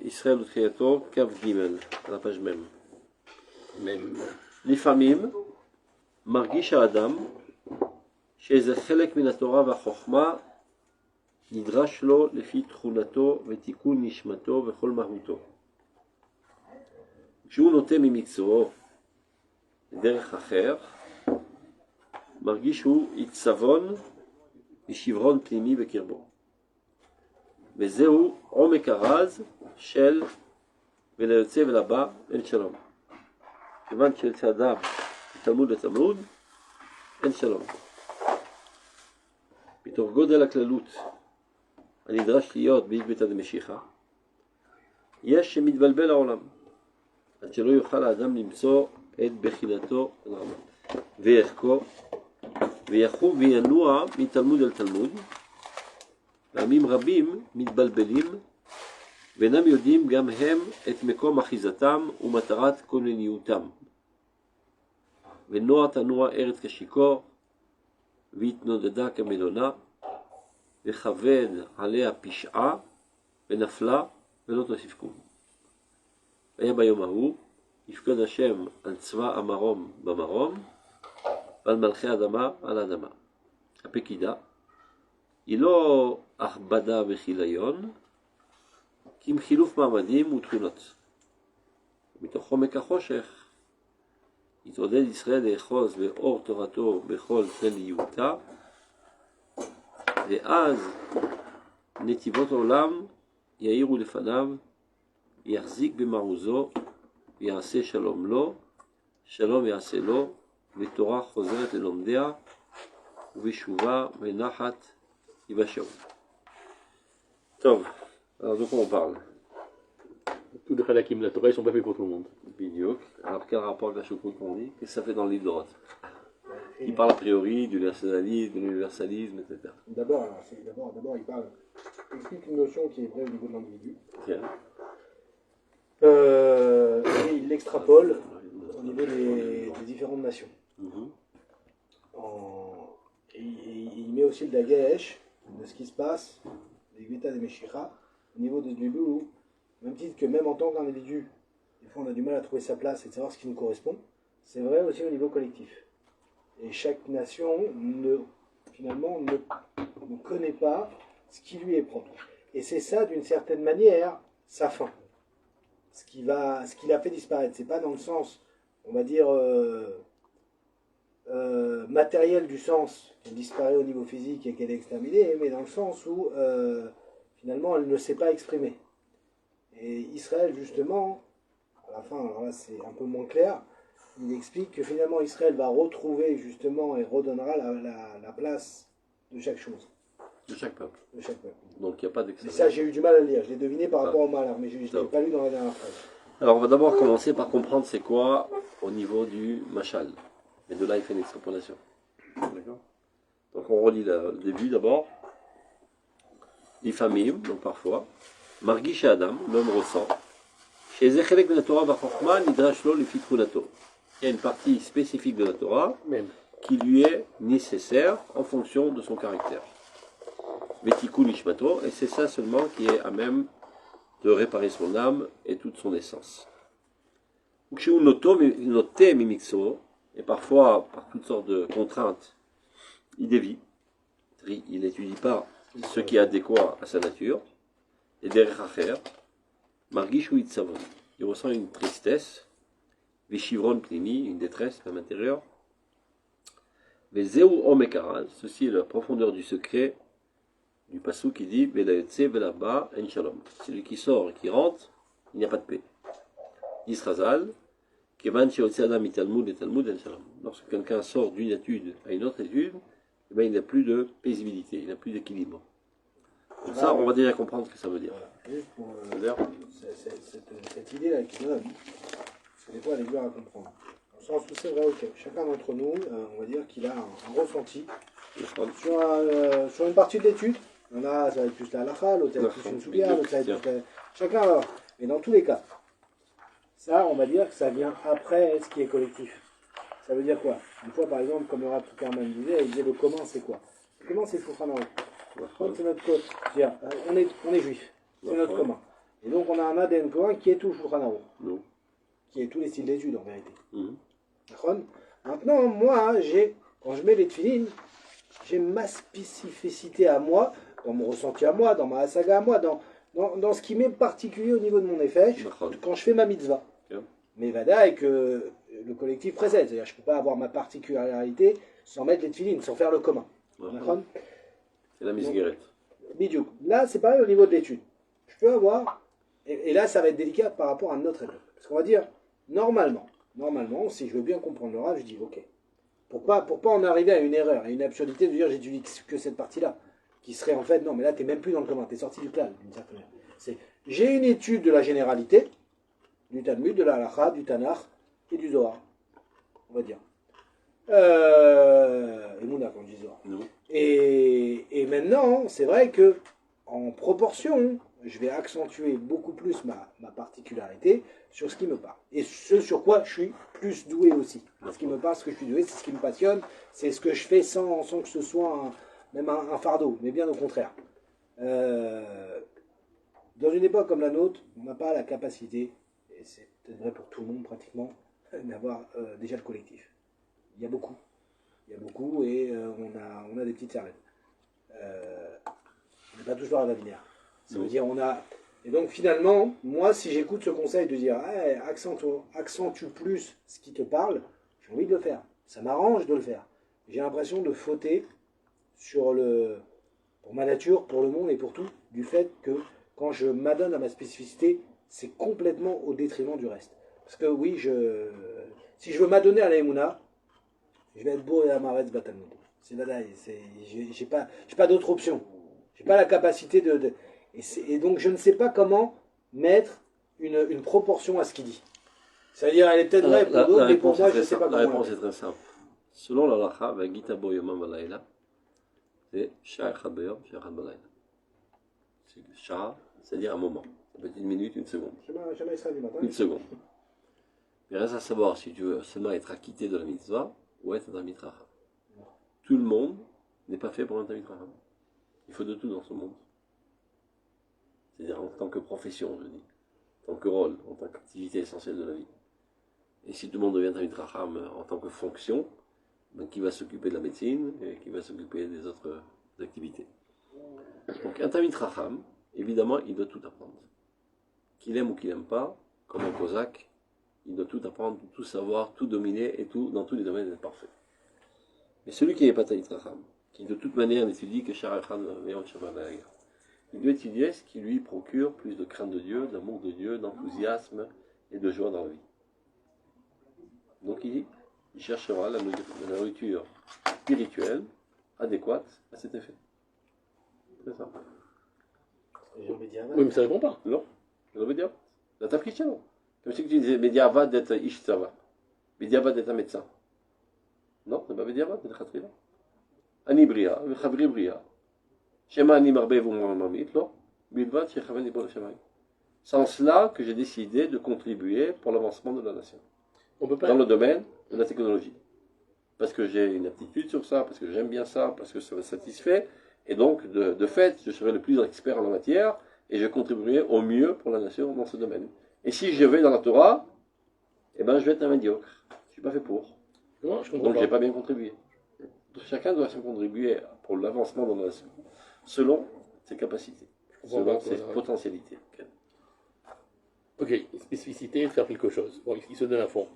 ישראל ותחילתו, כ"ג, על הפאז' מ'. même. לפעמים מרגיש האדם שאיזה חלק מן התורה והחוכמה נדרש לו לפי תכונתו ותיקון נשמתו וכל מהותו. כשהוא נוטה ממקצועו לדרך אחר, מרגיש שהוא עיצבון ושברון פנימי בקרבו. וזהו עומק הרז של וליוצא ולבא אין שלום. כיוון שיוצא אדם מתלמוד לתלמוד, אין שלום. מתוך גודל הכללות הנדרש להיות בעקבתא דמשיחא, יש שמתבלבל העולם, עד שלא יוכל האדם למצוא את בחינתו הרמה וערכו, ויחוב וינוע מתלמוד אל תלמוד. ועמים רבים מתבלבלים ואינם יודעים גם הם את מקום אחיזתם ומטרת כונניותם. ונוע תנוע ארץ כשיכור, והתנודדה כמלונה, וכבד עליה פשעה, ונפלה ולא תוסיף כלום. והיה ביום ההוא, יפקוד השם על צבא המרום במרום, ועל מלכי אדמה על האדמה. הפקידה היא לא הכבדה וכיליון, כי עם חילוף מעמדים ותכונות. מתוך עומק החושך יתעודד ישראל לאחוז באור תורתו בכל כליותה, ואז נתיבות העולם יאירו לפניו, יחזיק במעוזו ויעשה שלום לו, שלום יעשה לו, ותורה חוזרת ללומדיה, ובשובה ונחת יבשרו. טוב, alors de quoi on parle? Tous les halakim de la Torah, ils sont pas faits pour tout le monde. Bidiouk. Alors quel rapport avec la choucroute qu'on dit? Qu'est-ce que ça fait dans le livre de Roth? Il parle a priori du nationalisme, de l'universalisme, etc. D'abord, il parle, il explique une notion qui est vraie au niveau de l'individu. Et il l'extrapole au niveau des différentes nations. Et il met aussi le dagash de ce qui se passe, des Gveta des Meshicha, au niveau de Dieu, même titre que même en tant qu'individu, des fois on a du mal à trouver sa place et de savoir ce qui nous correspond. C'est vrai aussi au niveau collectif. Et chaque nation finalement ne connaît pas ce qui lui est propre. Et c'est ça, d'une certaine manière, sa fin. Ce qui l'a fait disparaître. C'est pas dans le sens, on va dire, matériel du sens qu'elle disparaît au niveau physique et qu'elle est exterminée, mais dans le sens où finalement elle ne s'est pas exprimée. Et Israël, justement, à la fin, alors là c'est un peu moins clair, il explique que finalement Israël va retrouver justement et redonnera la place de chaque chose. De chaque peuple. De chaque peuple. Donc il n'y a pas Et d'exception. ça j'ai eu du mal à le lire, je l'ai deviné par rapport au malheur, mais je ne l'ai pas lu dans la dernière phrase. Alors on va d'abord commencer par comprendre c'est quoi au niveau du machal. Et de là il fait une extrapolation. D'accord. Donc on relit le début d'abord. L'ifamim, donc parfois. Margish Adam, l'homme ressent. Chez Zechelek de la Torah Bachokma, Nidrash Lo Lefi Tchunato. Il y a une partie spécifique de la Torah Même. qui lui est nécessaire en fonction de son caractère. Vetiku Nishmato, et c'est ça seulement qui est à même de réparer son âme et toute son essence. Ukshu noté mimixo, et parfois par toutes sortes de contraintes, il dévie, il n'étudie pas ce qui est adéquat à sa nature, et derrière acher, margish ou itzavon, il ressent une tristesse, veshivron plini, une détresse même intérieure, vezeu omekaraz, ceci est la profondeur du secret du passou qui dit velayotse velaba en shalom. Celui qui sort et qui rentre, il n'y a pas de paix. Yisrazal, kevan sheotse adam italmud et talmud en shalom. Lorsque quelqu'un sort d'une étude à une autre étude, eh bien, il n'a plus de paisibilité, il n'a plus d'équilibre. Pour ça, on va déjà comprendre ce que ça veut dire. Juste pour cette idée-là qui donne, parce que des fois elle est dure à comprendre. Dans le sens où c'est vrai, ok, chacun d'entre nous, on va dire qu'il a un ressenti sur une partie de l'étude. Il y en a, ça va être plus la halakha, l'autre ça va être plus une soulia, l'autre ça va être plus chacun va avoir. Mais dans tous les cas, ça, on va dire que ça vient après ce qui est collectif. Ça veut dire quoi? Une fois, par exemple, comme le Rav Zuckerman disait, il disait le commun, c'est quoi? Le commun, c'est le Shulchan Aruch. C'est notre code. C'est-à-dire, on est juif, c'est notre commun. Et donc on a un ADN commun qui est tout Shulchan Aruch, Non. qui est tous les styles d'études en vérité. Mhm. D'accord. Maintenant, moi, quand je mets les tefilines, j'ai ma spécificité à moi, dans mon ressenti à moi, dans ma saga à moi, dans ce qui m'est particulier au niveau de mon effet, D'accord. quand je fais ma mitzvah. Ok. Mais Vada et que le collectif précède, c'est-à-dire je ne peux pas avoir ma particularité sans mettre les tefilines, sans faire le commun. D'accord. C'est la misguérette. Bidiouk. Là, c'est pareil au niveau de l'étude. Je peux avoir, et là, ça va être délicat par rapport à notre époque. Parce qu'on va dire, normalement, si je veux bien comprendre le Rav, je dis, ok. Pour pas en arriver à une erreur, à une absurdité de dire, j'étudie que cette partie-là, qui serait en fait, non, mais là, tu n'es même plus dans le commun, tu es sorti du clan, d'une certaine manière. J'ai une étude de la généralité, du Talmud, de la Halakha, du Tanakh et du Zohar, on va dire. Et Mouna, quand je dis Zohar. Non. Et maintenant, c'est vrai que en proportion, je vais accentuer beaucoup plus ma particularité sur ce qui me parle. Et ce sur quoi je suis plus doué aussi. Ce qui me parle, ce que je suis doué, c'est ce qui me passionne, c'est ce que je fais sans que ce soit même un fardeau, mais bien au contraire. Dans une époque comme la nôtre, on n'a pas la capacité, et c'est peut-être vrai pour tout le monde pratiquement, d'avoir déjà le collectif. Il y a beaucoup et on a des petites cervettes. On n'est pas toujours à la binaire. Ça veut dire et donc finalement, moi si j'écoute ce conseil de dire hey, accentue plus ce qui te parle, j'ai envie de le faire. Ça m'arrange de le faire. J'ai l'impression de fauter pour ma nature, pour le monde et pour tout, du fait que quand je m'adonne à ma spécificité, c'est complètement au détriment du reste. Parce que oui, si je veux m'adonner à la Emouna, je vais être beau et amaretz batalmud. C'est badaï. J'ai pas d'autre option. J'ai pas la capacité et donc je ne sais pas comment mettre une proportion à ce qu'il dit. C'est-à-dire, elle est peut-être vraie pour d'autres, mais pour moi, je ne sais pas comment. La réponse est très simple. Selon la Lacha, Vagita Boyomam Balayla, c'est Shah Echad Bayom, Shah Echad Balayla. C'est Shah, c'est-à-dire un moment. Ça peut être une minute, une seconde. Jamais Israël du matin. Une seconde. Il reste à savoir si tu veux seulement être acquitté de la mitzvah ou être un Talmid Chacham. Tout le monde n'est pas fait pour un Talmid Chacham. Il faut de tout dans ce monde. C'est-à-dire en tant que profession, je dis, en tant que rôle, en tant qu'activité essentielle de la vie. Et si tout le monde devient Talmid Chacham en tant que fonction, ben, qui va s'occuper de la médecine et qui va s'occuper des autres activités. Donc un Talmid Chacham, évidemment, il doit tout apprendre. Qu'il aime ou qu'il n'aime pas, comme un Cosaque, il doit tout apprendre, tout savoir, tout dominer et tout, dans tous les domaines, être parfait. Mais celui qui n'est pas Talmid Chacham, qui de toute manière n'étudie que Sha'ar Echad Bayom Sha'ar Balayla, il doit étudier ce qui lui procure plus de crainte de Dieu, d'amour de Dieu, d'enthousiasme et de joie dans la vie. Donc il cherchera la nourriture spirituelle adéquate à cet effet. C'est ça. Oui, mais ça répond pas. Non, je veux dire. La tafricha, non. Comme si tu disais Mediavad d'être Ish Tzava. Mediavad d'être un médecin. Non, c'est pas Mediavad, c'est le Khatrila. Ani Bria, le Khavri Bria. Shema Ani Marbev ou Mamit, non. Bilvad, Shechaven Ibol Shemaï. C'est en cela que j'ai décidé de contribuer pour l'avancement de la nation. On peut pas. Dans le domaine de la technologie. Parce que j'ai une aptitude sur ça, parce que j'aime bien ça, parce que ça me satisfait. Et donc, de fait, je serai le plus expert en la matière et je contribuerai au mieux pour la nation dans ce domaine. Et si je vais dans la Torah, eh ben, je vais être un médiocre. Je ne suis pas fait pour. Non, je comprends Donc, je pas. n'ai pas bien contribué. Chacun doit se contribuer pour l'avancement de la nation, selon ses capacités, selon ses potentialités. Ok, une spécificité, faire quelque chose. Bon, il se donne à fond.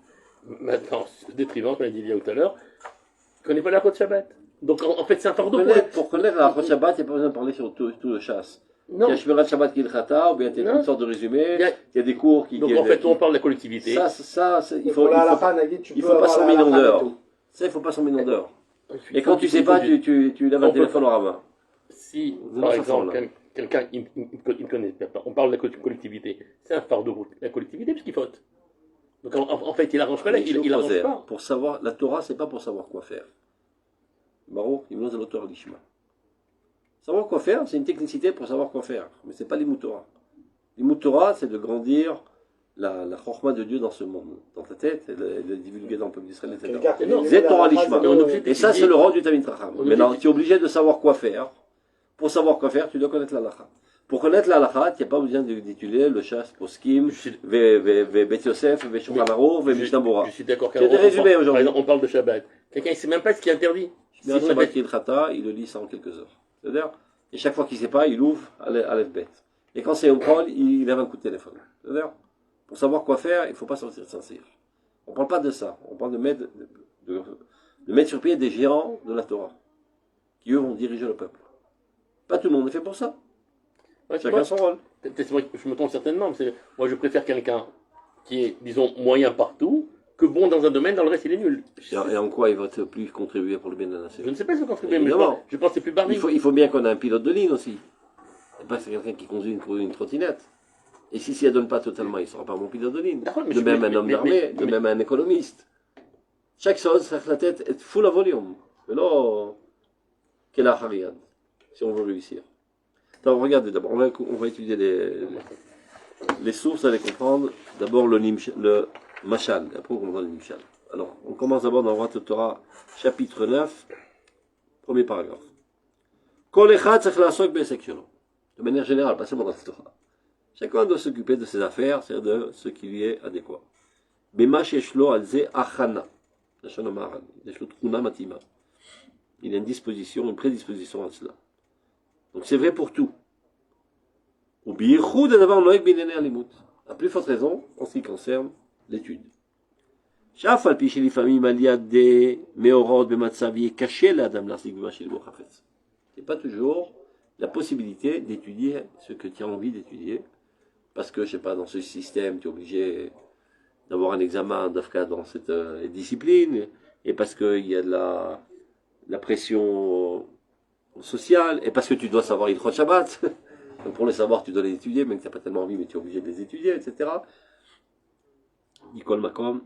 Maintenant, détriment, comme l'a dit Léa tout à l'heure, il ne connaît pas la Chod Shabbat. Donc en fait, c'est un fardeau. Pour connaître la Chod Shabbat, il n'y a pas besoin de parler sur tout le chasse. Non. Il y a Shmirat Shabbat qui est le Khata, ou bien il y a une sorte de résumé, il y a des cours qui... Donc en fait, on parle de la collectivité. Ça, il faut pas 100 millions d'heures. Ça, il ne faut pas 100 millions d'heures. Et quand tu ne sais pas, tu lèves un téléphone au rabbin. Si, par exemple, quelqu'un, il ne connaît pas, on parle de la collectivité, c'est un fardeau pour la collectivité puisqu'il faute. Donc en fait, il arrange pas, il arrange pas. Pour savoir, la Torah, c'est pas pour savoir quoi faire. Baruch, il nous a l'auteur d'Ishma. Savoir quoi faire, c'est une technicité pour savoir quoi faire. Mais c'est pas l'Limut Torah. L'Limut Torah, c'est de grandir la chorma de Dieu dans ce monde, dans ta tête, et de divulguer dans le peuple d'Israël, etc. C'est Torah l'Ishma. Et ça, c'est le rôle du Talmid Chacham. Maintenant, tu es obligé de savoir quoi faire. Pour savoir quoi faire, tu dois connaître la Lacha. Pour connaître la halakha, il n'y a pas besoin d'étudier le chasse, poskim, Bet Yosef, Shulchan Aruch, Mishnah Bora. Je suis d'accord. Tu as des résumés aujourd'hui. Par exemple, on parle de Shabbat. Quelqu'un ne sait même pas ce qui est interdit. Si on Shabbat Kilchata, il le lit ça en quelques heures. C'est-à-dire, et chaque fois qu'il ne sait pas, il ouvre à l'Alphabet. Et quand c'est au prol, il lève un coup de téléphone. C'est-à-dire, pour savoir quoi faire, il ne faut pas sortir de Saint-Cyr. On ne parle pas de ça. On parle de mettre sur pied des géants de la Torah, qui eux vont diriger le peuple. Pas tout le monde est fait pour ça. Ouais, Chacun son rôle. Je me trompe certainement. Moi, je préfère quelqu'un qui est, disons, moyen partout, que bon dans un domaine, dans le reste, il est nul. Et en quoi il va plus contribuer pour le bien de la nation? Je ne sais pas si ça contribue, mais Évidemment. je pense que c'est plus barré. Il faut bien qu'on ait un pilote de ligne aussi. C'est pas que c'est quelqu'un qui conduit une trottinette. Et si elle ne donne pas totalement, il ne sera pas mon pilote de ligne. De même un homme d'armée, de même un économiste. Chaque chose, la tête est full à volume. Mais là, quelle harriade, si on veut réussir. Alors, regardez d'abord, on va étudier les sources à les comprendre. D'abord le Machal, après on comprend le Nimshal. Alors, on commence d'abord dans Roi Torah, chapitre 9, premier paragraphe. Kol echad tzarich la'asok be'esek shelo. De manière générale, pas seulement dans la Torah. Chacun doit s'occuper de ses affaires, c'est-à-dire de ce qui lui est adéquat. Bema sheyesh lo al ze achana. Lashon ha'maharal. Yesh lo tchuna matima. Il a une prédisposition à cela. Donc c'est vrai pour tout. Ou biyichud adavar noeg b'inyanei alimut. À plus forte raison en ce qui concerne l'étude. שאף על פי שלפעמים על יד מאורעות במצב יהיה קשה לאדם להחזיק במה שלבו חפץ. C'est pas toujours la possibilité d'étudier ce que tu as envie d'étudier, parce que, je sais pas, dans ce système, tu es obligé d'avoir un examen d'AFCA dans cette discipline, et parce qu'il y a de la pression sociale, et parce que tu dois savoir Ilchot Shabbat. Donc pour le savoir, tu dois les étudier, même si tu n'as pas tellement envie, mais tu es obligé de les étudier, etc. Nicole Macom,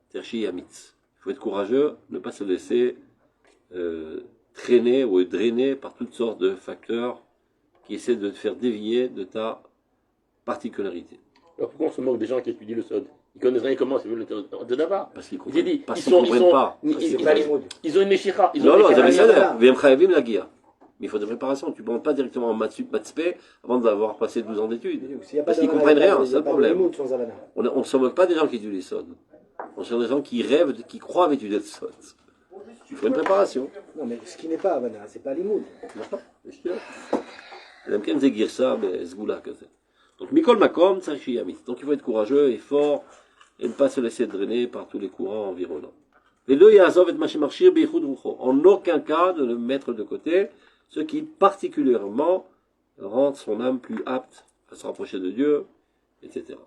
Tershi Yamitz. Il faut être courageux, ne pas se laisser traîner ou drainer par toutes sortes de facteurs qui essaient de te faire dévier de ta particularité. Alors pourquoi on se moque des gens qui étudient le Sod? Ils connaissent rien comment c'est de d'abord. Parce qu'ils ne comprennent pas. Ils ont une Meshira. Non, ils avaient ça. Viem Chayavim la guia. Mais il faut des préparations. Tu ne montes pas directement en Mathspé avant d'avoir passé 12 ans d'études. Parce qu'ils ne comprennent rien, c'est le problème. On ne se moque pas des gens qui étudient les Sod. On cherche des gens qui rêvent, qui croient étudier le Sod. Il faut une préparation. Non, mais ce qui n'est pas Havana, c'est pas l'imoud. Donc, Mikol Makom, Tsachi Yamit. Donc, il faut être courageux et fort et ne pas se laisser drainer par tous les courants environnants. En aucun cas de le mettre de côté, ce qui particulièrement rend son âme plus apte à se rapprocher de Dieu, etc.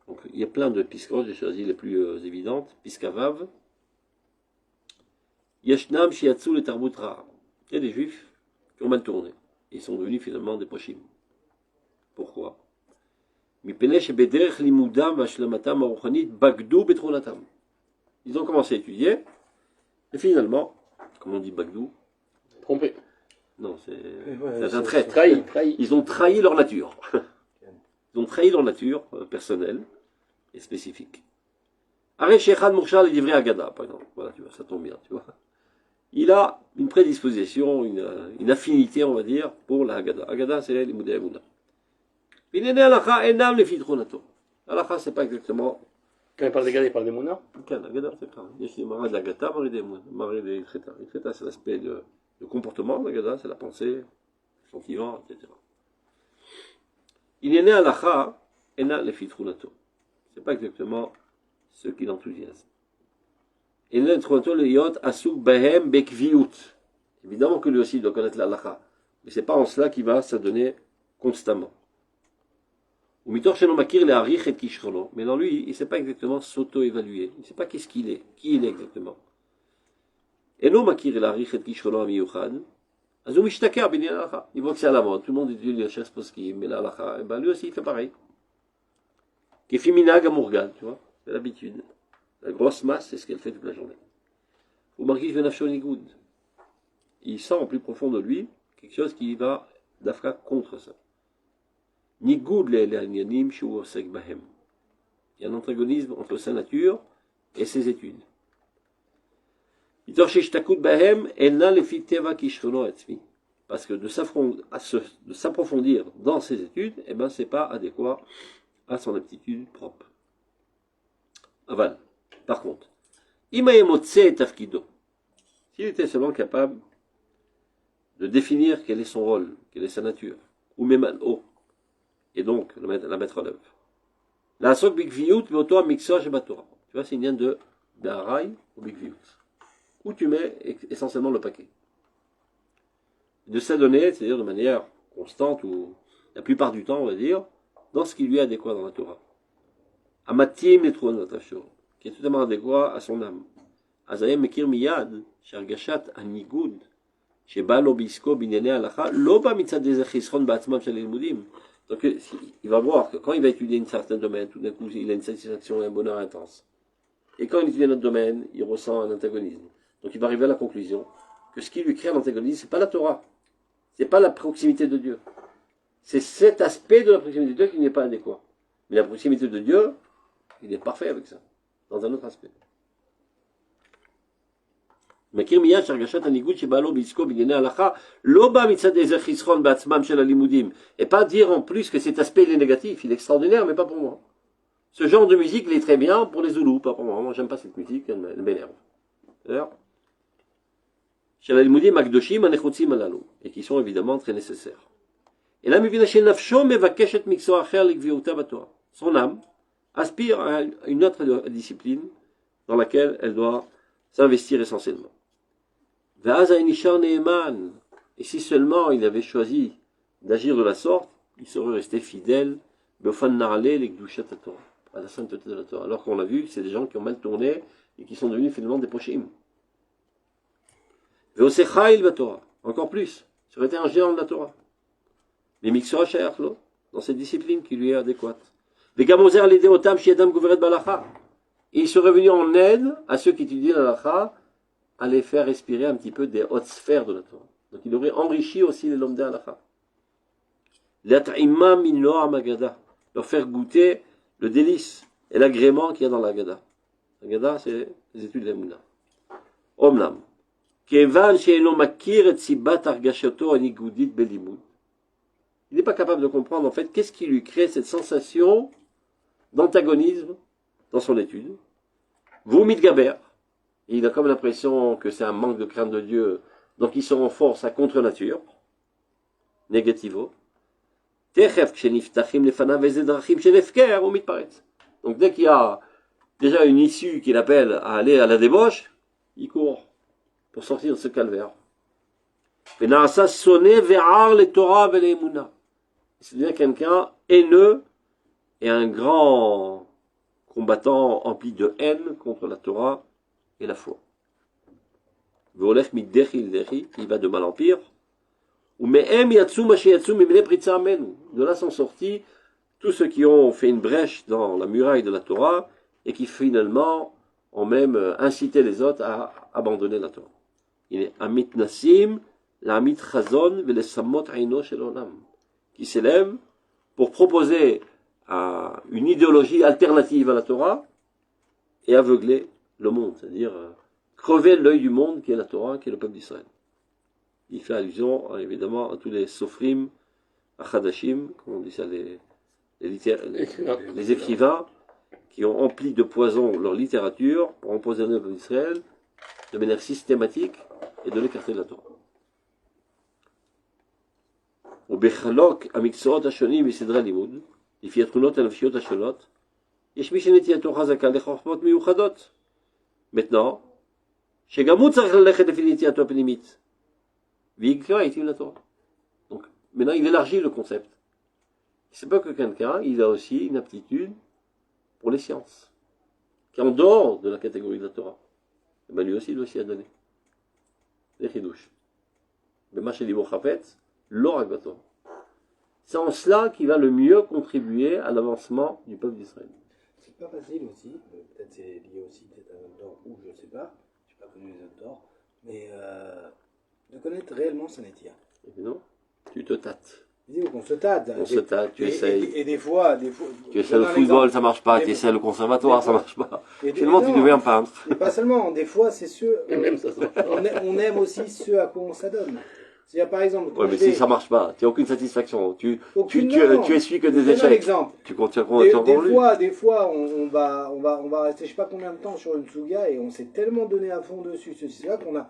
Donc, il y a plein de piscos, j'ai choisi les plus évidentes. Piskavav. Yeshnam shiatsu le tarbut ra. Il y a des juifs qui ont mal tourné. Ils sont devenus finalement des pochim. Pourquoi? Ils ont commencé à étudier, et finalement, comme on dit bagdou, trompé. Non, c'est un traître. Trahi. Ils ont trahi leur nature. Ils ont trahi leur nature personnelle et spécifique. Arrête Shechad Mourchal et Divrei Agada, par exemple. Voilà, tu vois, ça tombe bien, tu vois. Il a une prédisposition, une affinité, on va dire, pour la Haggadah. Haggadah, c'est les Moudé Emouna. Binene Alacha enam le fitrunato. Alacha, c'est pas exactement. Quand il parle des Haggadah, il parle des Mouna. Haggadah, c'est pas. Il y a des marades d'Haggadah, marades des Mouna, marades des Treta. Les Treta, c'est l'aspect de comportement. Haggadah, c'est la pensée, le sentiment, etc. Binene Alacha enam le fitrunato. C'est pas exactement ce qui l'enthousiasme. Et évidemment que lui aussi doit connaître la halakha, mais ce n'est pas en cela qu'il va s'adonner constamment. Mais dans lui, il ne sait pas exactement s'auto-évaluer, il ne sait pas qu'est-ce qu'il est, qui il est exactement. Il voit que c'est à la mode, tout le monde étudie la chasse poskim, mais la halakha, et ben lui aussi il fait pareil. Kefiminag amurgan, tu vois, c'est l'habitude. La grosse masse, c'est ce qu'elle fait toute la journée. Ou marquis venafsho nigoud. Il sent au plus profond de lui quelque chose qui va d'afka contre ça. Nigoud le shu osek bahem. Il y a un antagonisme entre sa nature et ses études. Itor sheshtakut bahem elna lefi teva kishrono atzmi. parce que de s'approfondir dans ses études, eh ben, c'est pas adéquat à son aptitude propre. Aval. Par contre, Imaemotse et Tafkido, s'il était seulement capable de définir quel est son rôle, quelle est sa nature, ou même haut, et donc la mettre en œuvre. La sok bigviyut veoto mixage et batora. Tu vois, c'est une lien de Baharai ou bigviyut. Où tu mets essentiellement le paquet. De s'adonner, c'est-à-dire de manière constante, ou la plupart du temps, on va dire, dans ce qui lui est adéquat dans la Torah. Amatim et Tronatashur, qui est totalement adéquat à son âme. Azayem Mekir Miyad, Shargashat Anigud, Sheba Lobisko Binyane Alacha, Loba Mitzad Dezechisron Baatzmam Shalil Mudim. Donc, il va voir que quand il va étudier un certain domaine, tout d'un coup, il a une satisfaction et un bonheur intense. Et quand il étudie un autre domaine, il ressent un antagonisme. Donc, il va arriver à la conclusion que ce qui lui crée l'antagonisme, c'est pas la Torah. C'est pas la proximité de Dieu. C'est cet aspect de la proximité de Dieu qui n'est pas adéquat. Mais la proximité de Dieu, il est parfait avec ça. Dans un autre aspect. מכיר מיד שהרגשת הניגוד שבא לו בעסקו בענייני הלכה לא בא מצד איזה חסרון בעצמם של הלימודים. Et pas dire en plus que cet aspect il est négatif, il est extraordinaire, mais pas pour moi. Ce genre de musique, il est très bien pour les Zoulous, pas pour moi. Moi, j'aime pas cette musique, elle m'énerve. D'ailleurs, של הלימודים הקדושים הנחוצים הללו, et qui sont évidemment très nécessaires. Et là, מבינה שנפשו מבקשת מקצוע אחר לגביעותה בתורה. Son âme aspire à une autre discipline dans laquelle elle doit s'investir essentiellement. Et si seulement il avait choisi d'agir de la sorte, il serait resté fidèle à la sainteté de la Torah. Alors qu'on l'a vu, c'est des gens qui ont mal tourné et qui sont devenus finalement des pochim. Encore plus, ça aurait été un géant de la Torah. Les mixora shayachlo, dans cette discipline qui lui est adéquate. Et il serait venu en aide à ceux qui étudient la halakha, à les faire respirer un petit peu des hautes sphères de la Torah. Donc il aurait enrichi aussi les lomdei halakha. Leur faire goûter le délice et l'agrément qu'il y a dans la Gada. La Gada, c'est les études de l'Emouna. Omnam. Kevan she'eno makir et sibat argashato anigudit belimud. Il n'est pas capable de comprendre en fait qu'est-ce qui lui crée cette sensation d'antagonisme dans son étude. Vous mitgaber. Il a comme l'impression que c'est un manque de crainte de Dieu, donc il se renforce à contre-nature, négativo. Donc dès qu'il y a déjà une issue qu'il appelle à aller à la débauche, il court pour sortir de ce calvaire. C'est devient quelqu'un haineux et un grand combattant empli de haine contre la Torah et la foi. Il va de mal en pire. De là sont sortis tous ceux qui ont fait une brèche dans la muraille de la Torah et qui finalement ont même incité les autres à abandonner la Torah. Il est Amit Nassim, l'Amit Chazon, Velesamot Aino Shel Olam, qui s'élève pour proposer une idéologie alternative à la Torah et aveugler le monde, c'est-à-dire crever l'œil du monde qui est la Torah, qui est le peuple d'Israël. Il fait allusion évidemment à tous les sofrim, à Chadashim, comme on dit ça, les écrivains qui ont empli de poison leur littérature pour empoisonner le peuple d'Israël de manière systématique et de l'écarter de la Torah. ובחלוק המקצועות השונים בסדרי הלימוד, לפי התכונות הנפשיות השונות, יש מי שנטייתו חזקה לחוכמות מיוחדות. maintenant, שגם הוא צריך ללכת לפי נטייתו הפנימית. ויקרא איתי לתורה. Donc, maintenant, il élargit le concept. C'est pas que quelqu'un, il a aussi une aptitude pour les sciences, qui est en dehors de la catégorie de la Torah. Et ben lui aussi, il doit s'y adonner. Les chidouches. Mais ma chéli Bochafetz, l'oragbator. C'est en cela qu'il va le mieux contribuer à l'avancement du peuple d'Israël. C'est pas facile aussi, peut-être c'est lié aussi peut-être à un tort ou je sais pas, je n'ai pas connu les autres torts, mais de connaître réellement son éthique. Évidemment, tu te tâtes. On se tâte. On se tâte, tu essayes. Et des fois, tu essaies le football, ça marche pas. Tu essaies le conservatoire, ça marche pas. Finalement, tu deviens peintre. Et pas seulement, des fois, c'est ceux. Et même ça marche pas. On aime aussi ceux à quoi on s'adonne. C'est-à-dire, par exemple, quand Ouais, mais je vais- si ça marche pas, tu n'as aucune satisfaction. Tu aucune- tu non. essuies que Je des donne un échecs. exemple. Tu continues Des fois, on va rester je sais pas combien de temps sur une Suga et on s'est tellement donné à fond dessus. C'est là qu'on a,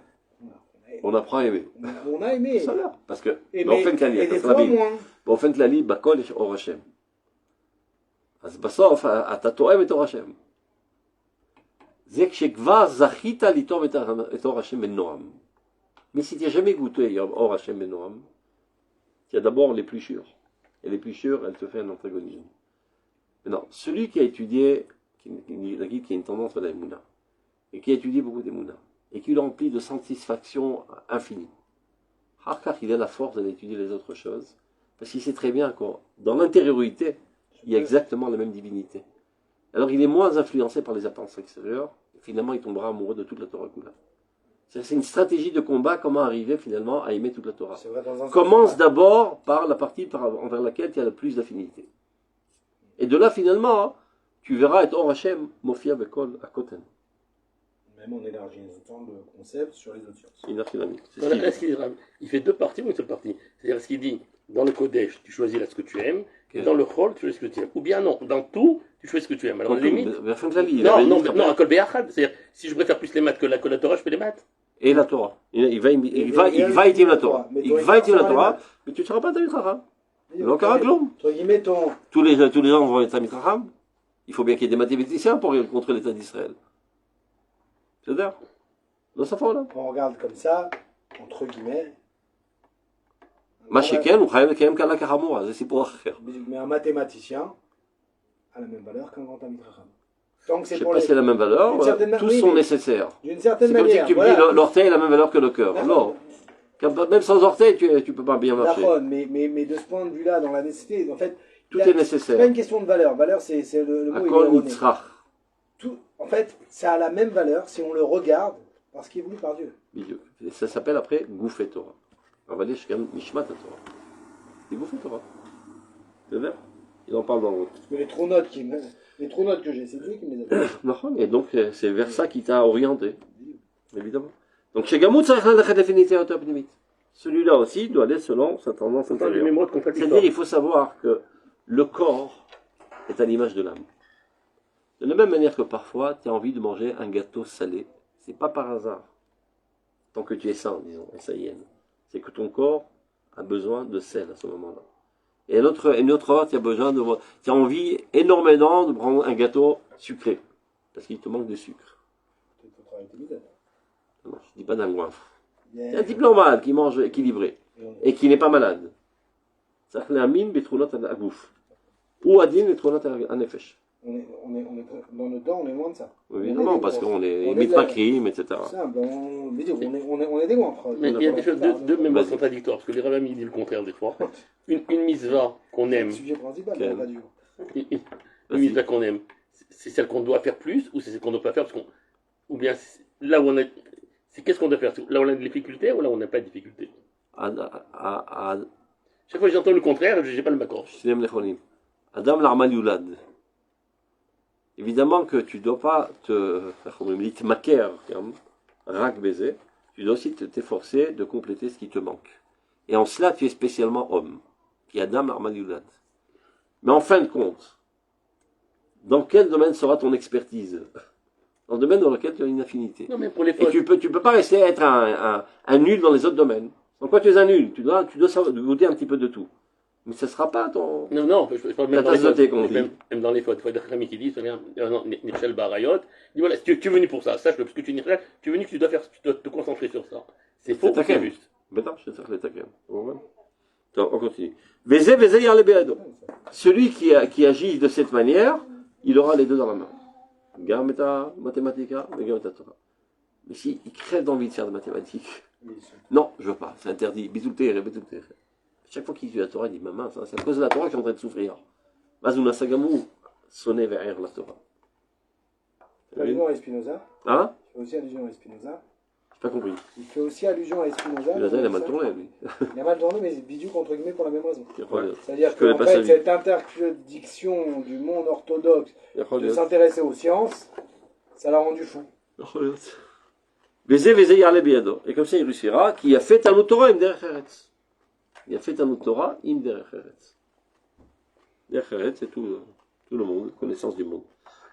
On apprend à aimer. on a aimé. Ça là. Parce que, Et, on fait et des fois moins. באופן כללי, בכל יש אור השם. אז בסוף, אתה תואם את אור השם. זה כשכבר זכית לטעום את אור השם בנועם. Mais si tu n'as jamais goûté אור השם בנועם, tu as d'abord l'épluchure. Et l'épluchure, elle te fait un antagonisme. Maintenant, celui qui a étudié, qui a une tendance vers la Mouna, et qui a étudié beaucoup des Mouna, et qui l'emplit de satisfaction infinie, il a la force d'étudier les autres choses, parce qu'il sait très bien que dans l'intériorité, il y a exactement la même divinité. Alors il est moins influencé par les apparences extérieures, et finalement il tombera amoureux de toute la Torah Kula. C'est une stratégie de combat, comment arriver finalement à aimer toute la Torah. Commence d'abord par la partie envers laquelle tu as le plus d'affinité. Et de là finalement, tu verras être Or Hashem, Mofia Bekol Akoten. Même on élargit autant le concept sur les autres sciences. Il fait deux parties ou une seule partie. C'est-à-dire ce qu'il dit, dans le Kodesh, tu choisis là ce que tu aimes, et dans le Chol, tu choisis ce que tu aimes. Ou bien non, dans tout, tu choisis ce que tu aimes. Alors, limite. Non, c'est-à-dire, si je préfère plus les maths que la Torah, je fais les maths. Et la Torah. Il va étudier la Torah. Il va étudier la Torah, mais tu ne seras pas Talmid Chacham. Il va encore un glom. Tous les gens vont être Talmid Chacham. Il faut bien qu'il y ait des mathématiciens pour contrer l'État d'Israël. C'est-à-dire, dans sa forme là. On regarde comme ça, entre guillemets. Masheken, ou Chayav Kayem Kala Kahamura, c'est pour faire. Mais un mathématicien a la même valeur qu'un grand Talmid Chacham. Je ne sais pas si c'est la même valeur, tous sont nécessaires. D'une certaine manière. C'est comme si tu me dis l'orteil a la même valeur que le cœur. Non. Même sans orteil, tu ne peux pas bien marcher. Mais de ce point de vue-là, dans la nécessité, en fait, tout est nécessaire. C'est pas une question de valeur. Valeur, c'est le mot erroné. En fait, ça a la même valeur si on le regarde parce qu'il est voulu par Dieu. Et ça s'appelle après Gouffé Torah. On va dire Mishmat Torah. C'est Gouffé Torah. C'est vrai. Il en parle dans l'autre. Parce que les trous notes que j'ai, c'est Dieu qui me les a données. Et donc, c'est vers ça qui t'a orienté. Évidemment. Donc, chez Gamout, ça a la définité autopnimique. Celui-là aussi doit aller selon sa tendance intérieure. C'est-à-dire, il faut savoir que le corps est à l'image de l'âme. De la même manière que parfois, tu as envie de manger un gâteau salé. C'est pas par hasard. Tant que tu es sain, disons, S-A-I-N. C'est que ton corps a besoin de sel à ce moment-là. Et une autre heure, tu as envie énormément de prendre un gâteau sucré. Parce qu'il te manque de sucre. Non, je ne dis pas d'un goinfre. C'est un type normal qui mange équilibré. Et qui n'est pas malade. Ça fait un mine, betronot à gouf. Ou adin, betronot à nefesh. Dans notre temps, on est loin de ça. Évidemment, parce qu'on est mitrakim, etc. C'est simple, on est des goinfres. Mais il y a des choses, deux mémoires contradictoires, parce que les rabbins disent le contraire des fois. Une mitzvah qu'on aime. C'est le sujet principal, mais pas du tout. Une mitzvah qu'on aime, c'est celle qu'on doit faire plus, ou c'est celle qu'on ne doit pas faire, ou bien là où on est. C'est qu'est-ce qu'on doit faire? Là où on a des difficultés, ou là où on n'a pas de difficultés? Chaque fois que j'entends le contraire, je n'ai pas le macron. Adam l'Armal Yulad. Évidemment que tu ne dois pas te maquer, rak baiser, tu dois aussi t'efforcer de compléter ce qui te manque. Et en cela, tu es spécialement homme, qui est Adam l'Armal Yulad. Mais en fin de compte, dans quel domaine sera ton expertise? Dans le domaine dans lequel tu as une affinité. Non, mais pour les et tu peux pas rester être un nul dans les autres domaines. Donc quoi tu es un nul? Tu dois goûter un petit peu de tout. Mais ce ne sera pas ton... Non, je parle même dans les fautes. Même dans les fautes. Il faut être ami qui dit, Nichel Barayot, il dit voilà, tu es venu pour ça, sache-le, parce que tu es venu que tu dois te concentrer sur ça. C'est faux, c'est juste. Attends, je vais le taquin. On continue. Celui qui agit de cette manière, il aura les deux dans la main. Gameta, mathématica, gameta Torah. Mais si il crève d'envie de faire de mathématiques, non, je veux pas, c'est interdit. Bisouté, répété. Chaque fois qu'il dit la Torah, il dit maman, c'est à cause de la Torah que je suis en train de souffrir. Mazuna Sagamou, sonner vers la Torah. Tu fais allusion à Spinoza? Hein? Tu fais aussi allusion à Spinoza? J'ai pas compris. Il fait aussi allusion à Spinoza. Spinoza, il a mal tourné, lui. Il a mal tourné, mais bidou contre guillemets pour la même raison. Ouais. C'est-à-dire qu'en fait, cette interdiction du monde orthodoxe de s'intéresser aux sciences, ça l'a rendu fou. Et comme ça, il réussira. Qui a fait Talmud Torah im derech eretz. Il a fait Talmud Torah im derech eretz. Derech eretz, c'est tout le monde, connaissance du monde.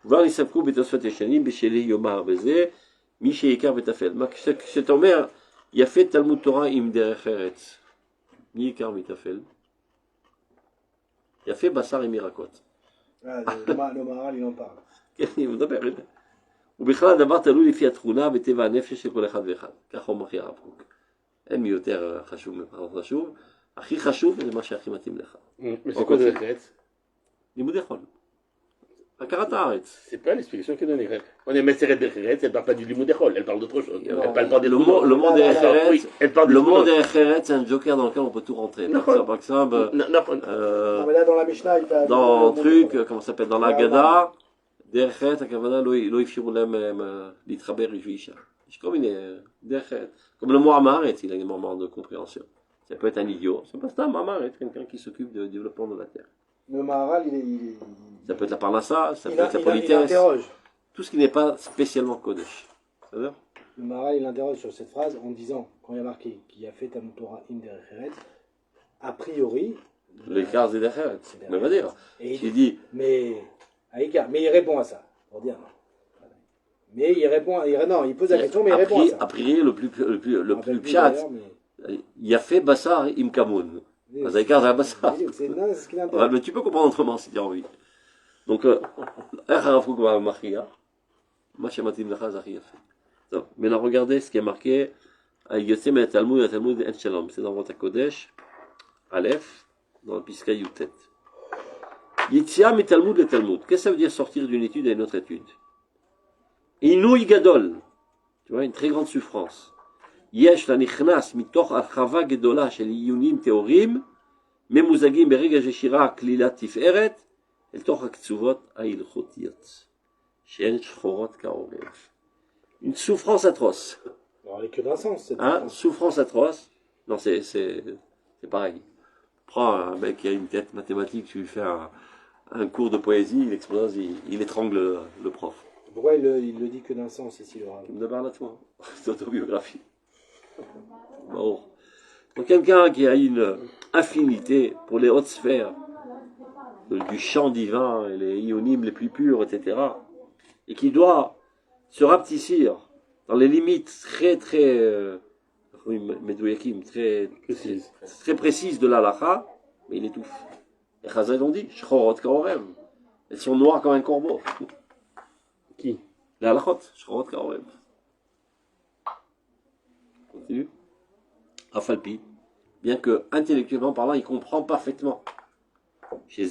Voir les savkou betosfat yeshanim b'sheli yomar b'zeh mi sheikar betafel. Cet Omer, il a fait Talmud Torah im derech eretz. Mi ikar betafel. Il a fait Bassar et Mirakot. Ah, le Maharal, il en parle. הוא מדבר, הנה. ובכלל הדבר תלוי לפי התכונה וטבע הנפש של כל אחד ואחד. ככה הוא מכריע הרב קוק. אין מי יותר חשוב מפחות חשוב. הכי חשוב זה מה שהכי מתאים לך. זה כל זה חץ? לימודי חול. הכרת הארץ. C'est pas l'explication qu'il donne. On est Messeret Derech, elle parle pas du Limoud Echol, elle parle d'autre chose. Elle parle pas des le monde Derech Eretz, c'est un joker dans lequel on peut tout rentrer. Par exemple, mais là dans la Mishnah, il parle dans un truc, comment ça s'appelle, dans l'Agada, Derech Eretz, הכוונה לא אפשרו להם להתחבר עם אישה. יש כל מיני דרך ארץ. Comme le mot Amaret, il a un moment de compréhension. Ça peut être un idiot, c'est pas ça, Amaret, quelqu'un qui s'occupe du développement de la terre. Le Maharal, ça peut être la parnassa, ça peut être la politesse. Tout ce qui n'est pas spécialement Kodesh. Le Maharal, il interroge sur cette phrase en disant, quand il y a marqué qu'il a fait Talmud Torah im derech eretz, a priori. L'écart c'est derech eretz. Mais va dire. Il dit. Mais il répond à ça. Pour dire non. Mais il répond. Non, il pose la question, mais il répond à ça. A priori, le plus pchat, il a fait Bassar im Kamoun. Mais tu peux comprendre autrement si tu as envie. Donc, maintenant regardez ce qui est marqué. C'est dans votre Kodesh, Aleph, dans le Piska Yutet. Yitzia mi Talmud le Talmud. Qu'est-ce que ça veut dire sortir d'une étude à une autre étude? Inouï Gadol. Tu vois, une très grande souffrance. יש לנכנס מתוך הרחבה גדולה של עיונים תיאוריים ממוזגים ברגע ששירה כלילת תפארת אל תוך הקצובות ההלכותיות שהן שחורות כעורב. Une souffrance atroce. Alors, elle est que d'un sens. Souffrance atroce. Non, c'est pareil. Prends un mec qui a une tête mathématique, tu lui fais un cours de poésie, il explose, il étrangle le prof. Pourquoi il le dit que d'un sens ici, le Rav? D'abord à toi, c'est autobiographie. Bon. Donc quelqu'un qui a une affinité pour les hautes sphères du chant divin et les ionimes les plus purs, etc., et qui doit se rapetissir dans les limites très précises de l'halakha, mais il étouffe. Les Chazal ont dit, Shchorot Kaorem. Elles sont noires comme un corbeau. Qui? Les halakhot, Shchorot Kaorem. Continue. Afalpi, bien que intellectuellement parlant, il comprend parfaitement. C'est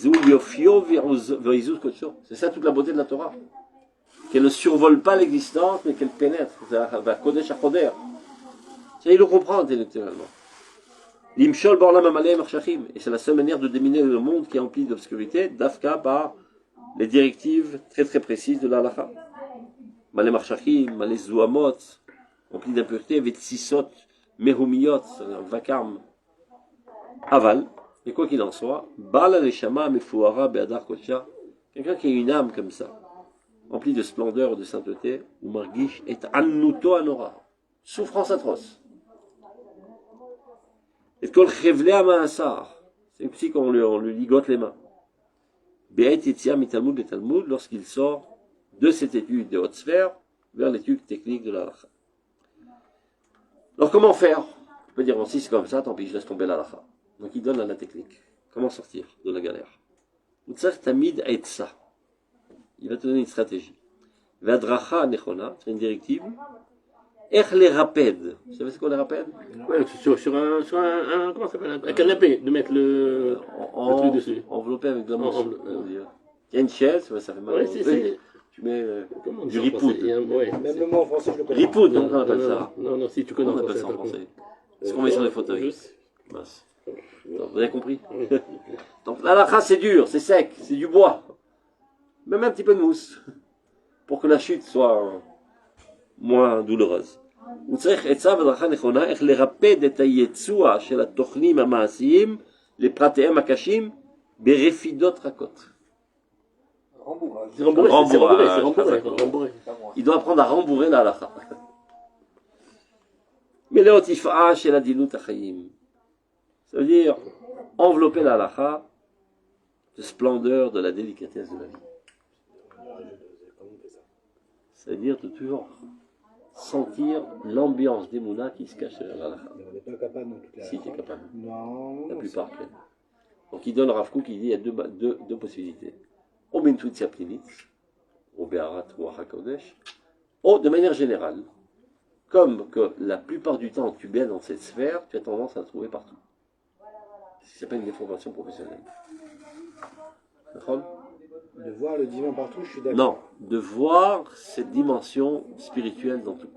ça toute la beauté de la Torah. Qu'elle ne survole pas l'existence, mais qu'elle pénètre. Kodesh à Koder. Il le comprend intellectuellement. L'imshol borlam amalei marshachim. Et c'est la seule manière de dominer le monde qui est empli d'obscurité, d'afka par les directives très précises de l'halakha. Malé marshachim, malé zouamot, empli d'impureté, vetsisot, mehumiyot, un vacarme. Aval. Et quoi qu'il en soit, bala leshama mefuara be'adar kodsha. Quelqu'un qui a une âme comme ça, emplie de splendeur et de sainteté, ou margish et annuto anora. Souffrance atroce. Et kol chevle amaasar. C'est aussi qu'on lui ligote les mains. Be'et yetzia mitalmud et talmud, lorsqu'il sort de cette étude de haute sphère vers l'étude technique de la halakha. Alors comment faire? On peut dire, bon, si c'est comme ça, tant pis, je laisse tomber la halakha. Donc il donne la technique. Comment sortir de la galère? Utsach tamid etsa. Il va te donner une stratégie. Vadracha nechona, c'est une directive. Ech les rapèdes. Vous savez ce qu'on les rapèdes? Ouais, sur un comment ça s'appelle? Un canapé, de mettre le truc dessus. Enveloppé avec de la mousse. Il y a une chaise, ça fait mal. Ouais, tu mets du ripoud. Ouais. Même le mot en français, je le connais. Ripoud, on appelle ça. Non, si tu connais on appelle ça en français. C'est ce qu'on met sur les fauteuils. Mince. Vous avez compris? Donc la halakha c'est dur, c'est sec, c'est du bois. Même un petit peu de mousse. Pour que la chute soit moins douloureuse. הוא צריך עצה ודרכה נכונה איך לרפד את היצוע של התוכנים המעשיים לפרטיהם הקשים ברפידות רכות. Rembourré. Il doit apprendre à rembourrer la halakha. Veleotifa chez la dinut achayim. Ça veut dire envelopper la halakha de splendeur, de la délicatesse de la vie. C'est-à-dire de toujours sentir l'ambiance d'Emouna qui se cache derrière la halakha. On n'est pas capable dans toute la. Si tu es capable. Non. La plupart. Donc il donne Rav Kook, il dit il y a deux possibilités. Ou b'intuitia pnimit, ou be'arat ou hakodesh, ou de manière générale, comme que la plupart du temps tu baignes dans cette sphère, tu as tendance à la trouver partout. Ce s'appelle une déformation professionnelle. D'accord ? De voir le divin partout, je suis d'accord. Non, de voir cette dimension spirituelle dans tout.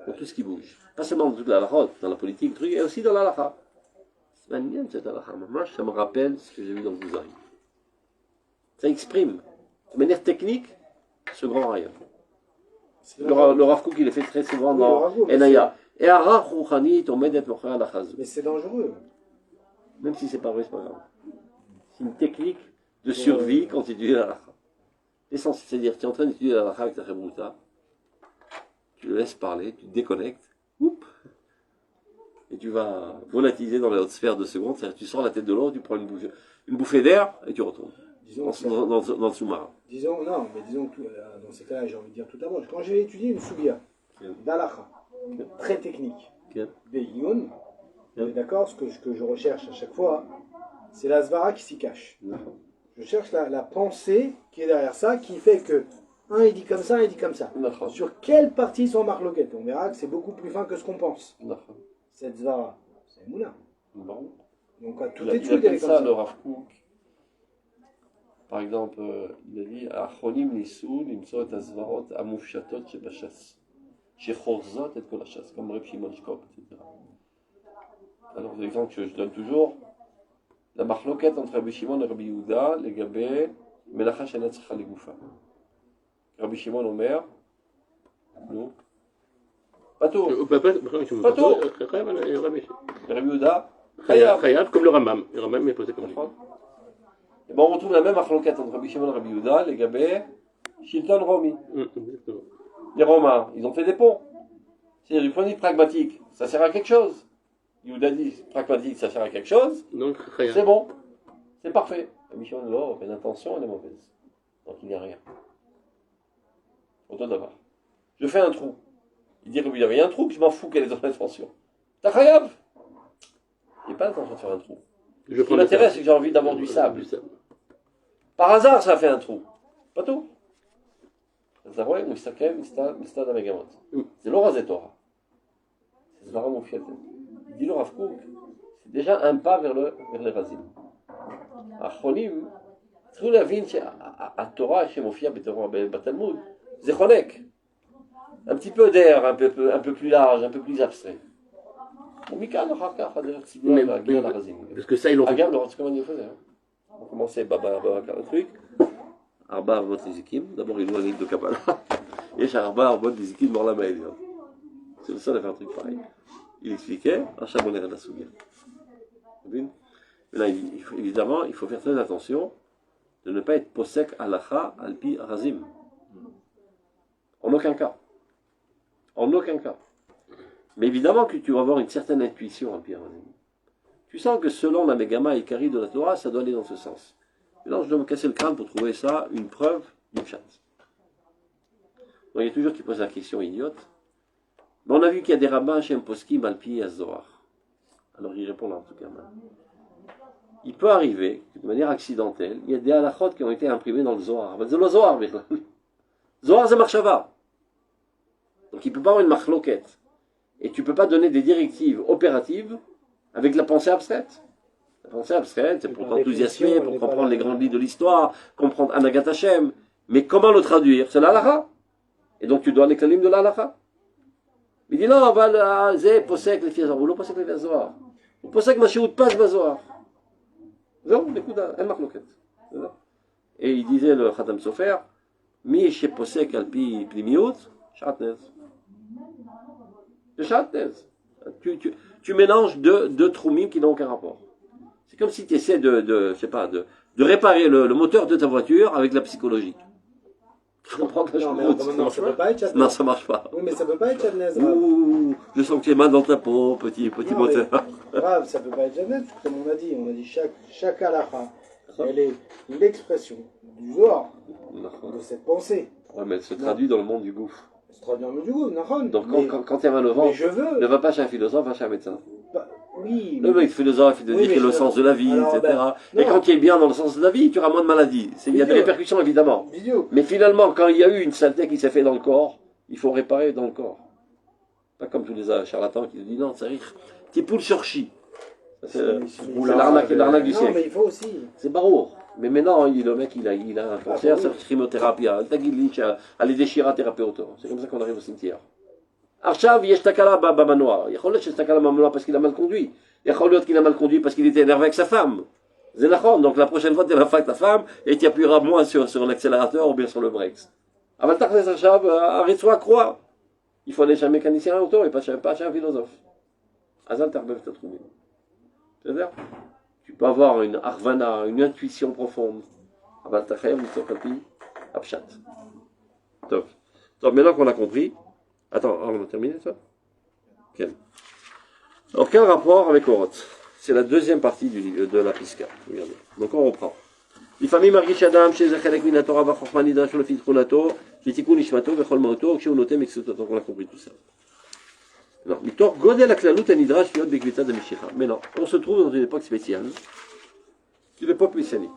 Dans tout ce qui bouge. Pas seulement dans toute la halakha, dans la politique, et aussi dans la halakha. C'est magnifique cette halakha. Moi, ça me rappelle ce que j'ai vu dans le Kuzari. Ça exprime, de manière technique, ce grand rayon. Le Rav Kook, il est fait très souvent dans Enaya. Et Arach Rouchani, on m'aide à être la chaz. Mais c'est dangereux. Même si c'est pas vrai, c'est pas grave. C'est une technique de survie quand tu étudies la halakha. L'essentiel, c'est-à-dire, tu es en train d'étudier la halakha avec ta Chabruta, tu le laisses parler, tu te déconnectes, et tu vas volatiliser dans les hautes sphères de secondes, c'est-à-dire tu sors la tête de l'eau, tu prends une bouffée d'air, et tu retournes dans le sous-marin. Disons que dans ces cas-là, j'ai envie de dire tout d'abord, quand j'ai étudié une soubia d'halakha, très technique, Beyoun, d'accord, ce que je recherche à chaque fois, c'est la svara qui s'y cache. Je cherche la pensée qui est derrière ça, qui fait que un il dit comme ça, un il dit comme ça. Sur quelle partie sont marloquettes? On verra que c'est beaucoup plus fin que ce qu'on pense. Cette zvara, c'est Mouna. Bon. Donc à tout il appelle ça le Rav Kook. Par exemple, il a dit Achonim nisu limso et azvarot amufshatot shebashas shechorzot et kolashas comme Reb Shimon Shkop, etc. Alors l'exemple que je donne toujours, la marloquette entre Rabbi Shimon et Rabbi Yehuda, les gabé melacha shenet tzricha legoufa. Rabbi Shimon Omer, nous, pas tout. Pas tout. Rabbi Yehuda, Chayav, comme le Ramam. Le Ramam est posé comme ça. Et bon, on retrouve la même marloquette entre Rabbi Shimon et Rabbi Yehuda, les gabé, Shilton Romi. Les Romains, ils ont fait des ponts. C'est-à-dire, du point de vue pragmatique, ça sert à quelque chose. Yehuda dit pragmatique, ça sert à quelque chose. Donc, c'est bon, c'est parfait. Rabbi Shimon, non, l'intention, elle est mauvaise. Donc, il n'y a rien. Autant d'abord. Je fais un trou. Il dit qu'il y avait un trou, que je m'en fous quelle est ton intention. T'as Chayav. Il n'y a pas l'intention de faire un trou. Ce qui m'intéresse, c'est que j'ai envie d'avoir du sable. Par hasard, ça fait un trou. Pas tout. C'est l'Orazé Torah. C'est Zvara Moufiat. Il dit le Rav Kook, c'est déjà un pas vers les Razim. Achonim, צריך להבין שהתורה שמופיעה בתלמוד, זה חונק. Un petit peu d'air, un peu plus large, un peu plus abstrait. Parce que ça, ils l'ont fait. Comment ils faisaient. On commençait le truc. Arba Arbot Nezikim. D'abord, ils louent un livre de Kabbalah. Et chez Arba Arbot Nezikim, mort la main. C'est le seul à faire un truc pareil. Il expliquait, Hacham on est à la Sougia. Évidemment, il faut faire très attention de ne pas être posek halacha alpi razim. En aucun cas. En aucun cas. Mais évidemment que tu vas avoir une certaine intuition alpi razim. Tu sens que selon la Megama Ikari de la Torah, ça doit aller dans ce sens. Et là, je dois me casser le crâne pour trouver ça une preuve du pshat. Donc il y a toujours qui posent la question idiote. Mais on a vu qu'il y a des rabbins chez Poskim alpi az-Zohar. Alors ils répondent en tout cas. Il peut arriver, de manière accidentelle, il y a des halachot qui ont été imprimés dans le Zohar. C'est le Zohar, Zohar, c'est marshava. Donc il ne peut pas avoir une marloquette. Et tu ne peux pas donner des directives opératives avec la pensée abstraite. La pensée abstraite, c'est pour t'enthousiasmer, pour comprendre les grandes lignes de l'histoire, comprendre Anagat Hashem. Mais comment le traduire? C'est l'halacha. Et donc tu dois les kalim de l'halacha. Il dit non, c'est posek les filles ou non posek les Zohar. Ou posek ma chiout pas Zohar. Non, écoute, un marloquette. Et il disait le Khatam Sofer, mi chez posek alpi plimiot, chatnez. Le chatnez. Tu mélanges deux troumim qui n'ont aucun rapport. C'est comme si tu essaies de réparer le moteur de ta voiture avec la psychologie. Je comprends que non, ça peut pas être Shad Non, ça marche pas. Oui, mais ça peut pas être Shad Nez. Ouh, je sens que tu es mal dans ta peau, petit moteur. Grave, ça peut pas être Shad Nez, comme on a dit. On a dit chaque halakha, elle est l'expression du Zohar, de cette pensée. Ouais, mais elle se traduit dans le monde du gouffre. Elle se traduit dans le monde du gouffre, Nahon. Donc quand tu as mal au ventre, ne va pas chez un philosophe, va chez un médecin. Oui. Le mec philosophe, il te dit que le sens de la vie, alors, etc. Et quand tu es bien dans le sens de la vie, tu auras moins de maladies. Il y a des répercussions, évidemment. Mais finalement, quand il y a eu une saleté qui s'est faite dans le corps, il faut réparer dans le corps. Pas comme tous les charlatans qui te disent non, ça rire. Tu es poule sur chi. C'est l'arnaque du siècle. Non, mais il faut aussi. C'est barour. Mais maintenant, le mec, il a un cancer, c'est la chimiothérapie, à les déchirer thérapeute. C'est comme ça qu'on arrive au cimetière. Archav, yesh takala bamanoa. Il y a yesh takala bamanoa parce qu'il a mal conduit. Il y a qu'il a mal conduit parce qu'il était énervé avec sa femme. Zénachon. Donc la prochaine fois, tu vas avec ta femme et tu appuieras moins sur l'accélérateur ou bien sur le break. Avant de Archav, arrête-toi à croire. Il faut aller chez un mécanicien auto et pas chez un philosophe. Azal Tarbev te trouver. C'est-à-dire, tu peux avoir une arvana, une intuition profonde. Aval Tachayev, Mitzokalpi, Abshat. Donc, maintenant qu'on a compris. Attends, on a terminé ça? Quel? Alors, quel rapport avec Oroth? C'est la deuxième partie de la Piska. Regardez. Donc, on reprend. לפעמים מרגיש אדם שזה חלק מן התורה והחוכמה נדרש לו לפי תכונתו, לתיקון נשמתו וכל מהותו, כשהוא נוטה מקצותו. Donc, on a compris tout ça. Non, מתוך גודל הכללות הנדרש להיות בקביצת המשיכה. Mais non, on se trouve dans une époque spéciale, qui est l'époque messianique.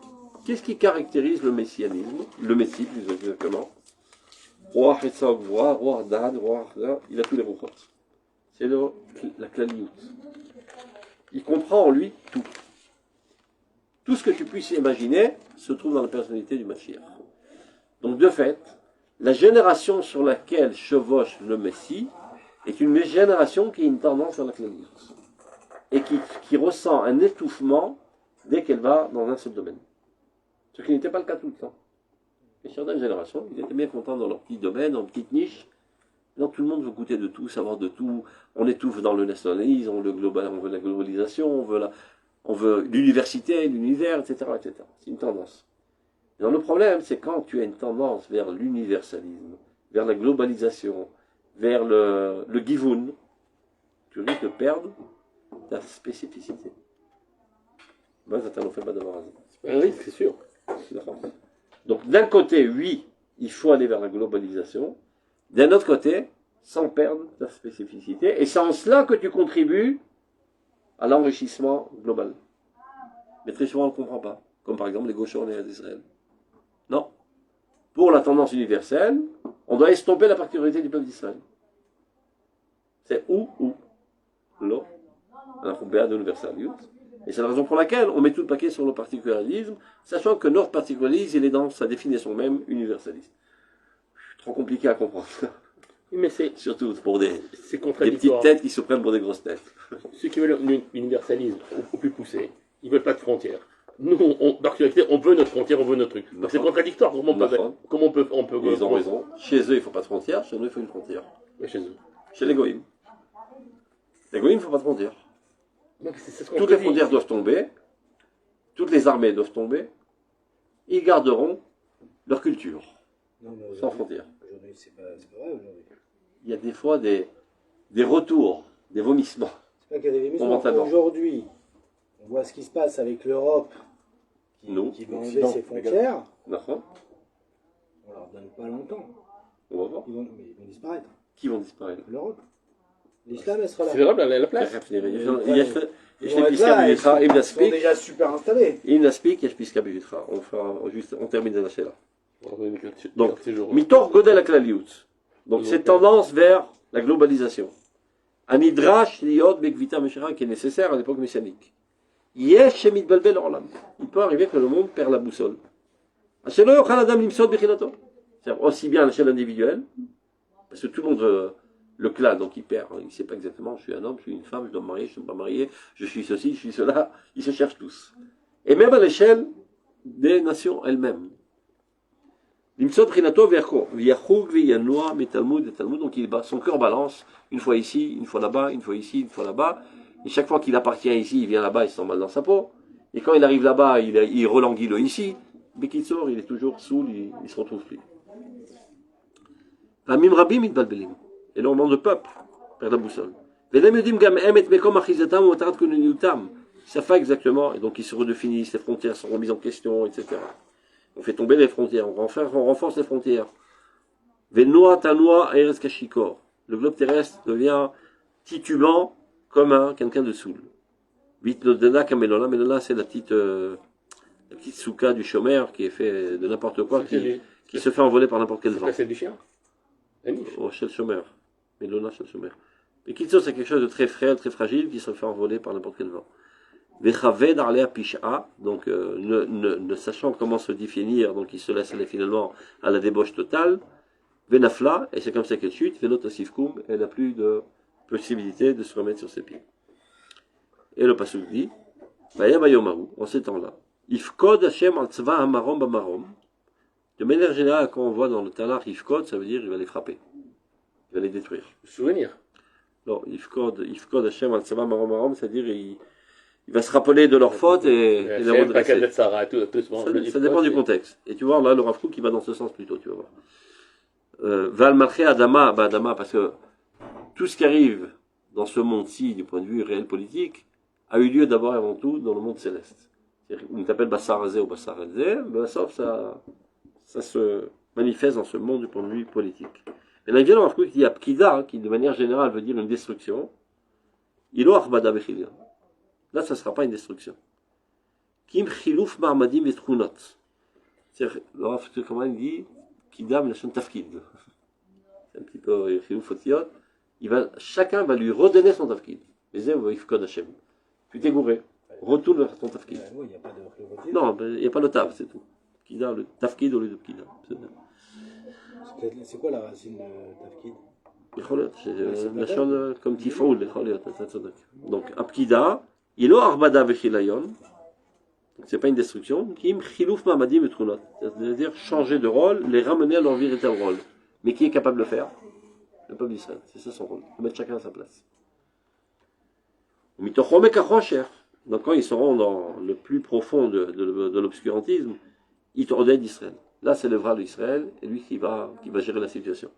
Qu'est-ce qui caractérise le messianisme? Le messie, plus exactement. Roi Hetzog, roi Dad, roi Arda, il a tous les rouchots. C'est la klaliout. Il comprend en lui tout. Tout ce que tu puisses imaginer se trouve dans la personnalité du Mashiach. Donc de fait, la génération sur laquelle chevauche le Messie est une génération qui a une tendance vers la klaliout. Et qui ressent un étouffement dès qu'elle va dans un seul domaine. Ce qui n'était pas le cas tout le temps. Et certaines générations, ils étaient bien contents dans leur petit domaine, dans leur petite niche. Donc tout le monde veut goûter de tout, savoir de tout. On étouffe dans le nationalisme, on veut la globalisation, on veut l'université, l'univers, etc., etc. C'est une tendance. Alors le problème, c'est quand tu as une tendance vers l'universalisme, vers la globalisation, vers le givoun, tu risques de perdre ta spécificité. Ben, ça t'en fait pas d'avoir raison. C'est un risque, c'est sûr. Donc d'un côté, oui, il faut aller vers la globalisation. D'un autre côté, sans perdre ta spécificité. Et c'est en cela que tu contribues à l'enrichissement global. Mais très souvent, on ne comprend pas. Comme par exemple les gauchos en Israël. Non. Pour la tendance universelle, on doit estomper la particularité du peuple d'Israël. C'est ou. L'eau. Alors qu'on béat de l'universalisme. Et c'est la raison pour laquelle on met tout le paquet sur le particularisme, sachant que notre particularisme, il est dans sa définition même universaliste. Trop compliqué à comprendre. Mais c'est surtout pour des petites têtes qui se prennent pour des grosses têtes. Ceux qui veulent un universalisme au plus poussé, ils ne veulent pas de frontières. Nous, particularité, on veut notre frontière, on veut notre truc. C'est contradictoire. Comment on peut ils ont raison. Chez eux, il ne faut pas de frontière. Chez nous, il faut une frontière. Mais chez eux. Chez les goïms. Les goïms, il ne faut pas de frontière. C'est toutes les frontières doivent tomber. Toutes les armées doivent tomber. Ils garderont leur culture. Sans frontières. Aujourd'hui, c'est pas vrai aujourd'hui. Il y a des fois des retours, des vomissements. C'est pas qu'il y a des vomissements. Aujourd'hui, on voit ce qui se passe avec l'Europe qui va enlever ses frontières. On leur donne pas longtemps. On va voir. Ils vont disparaître. Qui vont disparaître? L'Europe. L'islam, elle sera là. C'est l'Europe, la place. Ils sont déjà super installés. On termine de lâcher là. Donc, Mitor Godel Aklaliout. Donc, cette tendance vers la globalisation. Anidrash Liot Bekvita Meshera qui est nécessaire à l'époque messianique. Yesh Shemit Balbel Orlam. Il peut arriver que le monde perd la boussole. C'est-à-dire aussi bien à l'échelle individuelle, parce que tout le monde, le clan, donc il perd, il ne sait pas exactement, je suis un homme, je suis une femme, je dois me marier, je ne dois pas me marier, je suis ceci, je suis cela, ils se cherchent tous. Et même à l'échelle des nations elles-mêmes. Donc son cœur balance, une fois ici, une fois là-bas, une fois ici, une fois là-bas. Et chaque fois qu'il appartient ici, il vient là-bas, il se sent mal dans sa peau. Et quand il arrive là-bas, il relanguit le ici. Bekitsor, il est toujours saoul, il ne se retrouve plus. Pamim Rabim Itbalbelim. Énormément de peuples perdent la boussole. Ils savent pas exactement, et donc ils se redéfinissent, les frontières sont remises en question, etc. On fait tomber les frontières, on renforce les frontières. Venoa Tanoa Eres Kashikor. Le globe terrestre devient titubant comme quelqu'un de saoul. Vite Nodena Kamelona. Melona, c'est la petite souka du chômeur qui est fait de n'importe quoi, qui se fait envoler par n'importe quel vent. C'est du chien. Oh, chez le chômeur. Melona chez le chômeur. Et Kitso, c'est quelque chose de très frêle, très fragile, qui se fait envoler par n'importe quel vent. Vechaved Arlea Pisha, donc ne sachant comment se définir, donc il se laisse aller finalement à la débauche totale. Venafla, et c'est comme ça qu'elle chute. Venotosifkum, elle n'a plus de possibilité de se remettre sur ses pieds. Et le pasuk dit, en ces temps-là, Ifkod Hashem al tzva hamarom bamarom. De manière générale, quand on voit dans le Tanakh Ifkod, ça veut dire il va les frapper, il va les détruire. Souvenir. Non, Ifkod Hashem al tzva hamarom bamarom, c'est-à-dire il va se rappeler de leurs fautes et les redresser. Ça dépend du contexte. Et tu vois, là, le Rav Kook, il va dans ce sens plutôt, tu vas voir. Val Malché Adama, Adama, parce que tout ce qui arrive dans ce monde-ci, du point de vue réel politique, a eu lieu d'abord et avant tout dans le monde céleste. On t'appelle Bassarazé ou Bassarazé, mais sauf ça se manifeste dans ce monde du point de vue politique. Et là, il vient dans Rav Kook qui dit Apkida, qui de manière générale veut dire une destruction. Ilo Achbada Bechilia. Là, ça ne sera pas une destruction. Kim Chilouf Marmadim et Trunot. C'est-à-dire, le Rav Kook, comment il dit Kidam Lachon Tafkid. C'est un petit peu Chilouf Otiot. Chacun va lui redonner son Tafkid. Mais c'est Ifkod Hashem. Tu t'es gouré. Retourne vers ton Tafkid. Il n'y a pas de non, il n'y a pas le Tav, c'est tout. Kida, le Tafkid au lieu de Kida. C'est quoi la racine de Tafkid? C'est Lachon comme Tifoul. Donc, Apkida. Ilo Arbada Vechilayon, c'est pas une destruction, Kim Chilouf Mamadim et Trunot, c'est-à-dire changer de rôle, les ramener à leur véritable rôle. Mais qui est capable de le faire? Le peuple d'Israël, c'est ça son rôle, mettre chacun à sa place. Donc quand ils seront dans le plus profond de l'obscurantisme, ils t'ordonnent d'Israël. Là c'est le vrai d'Israël, et lui qui va gérer la situation.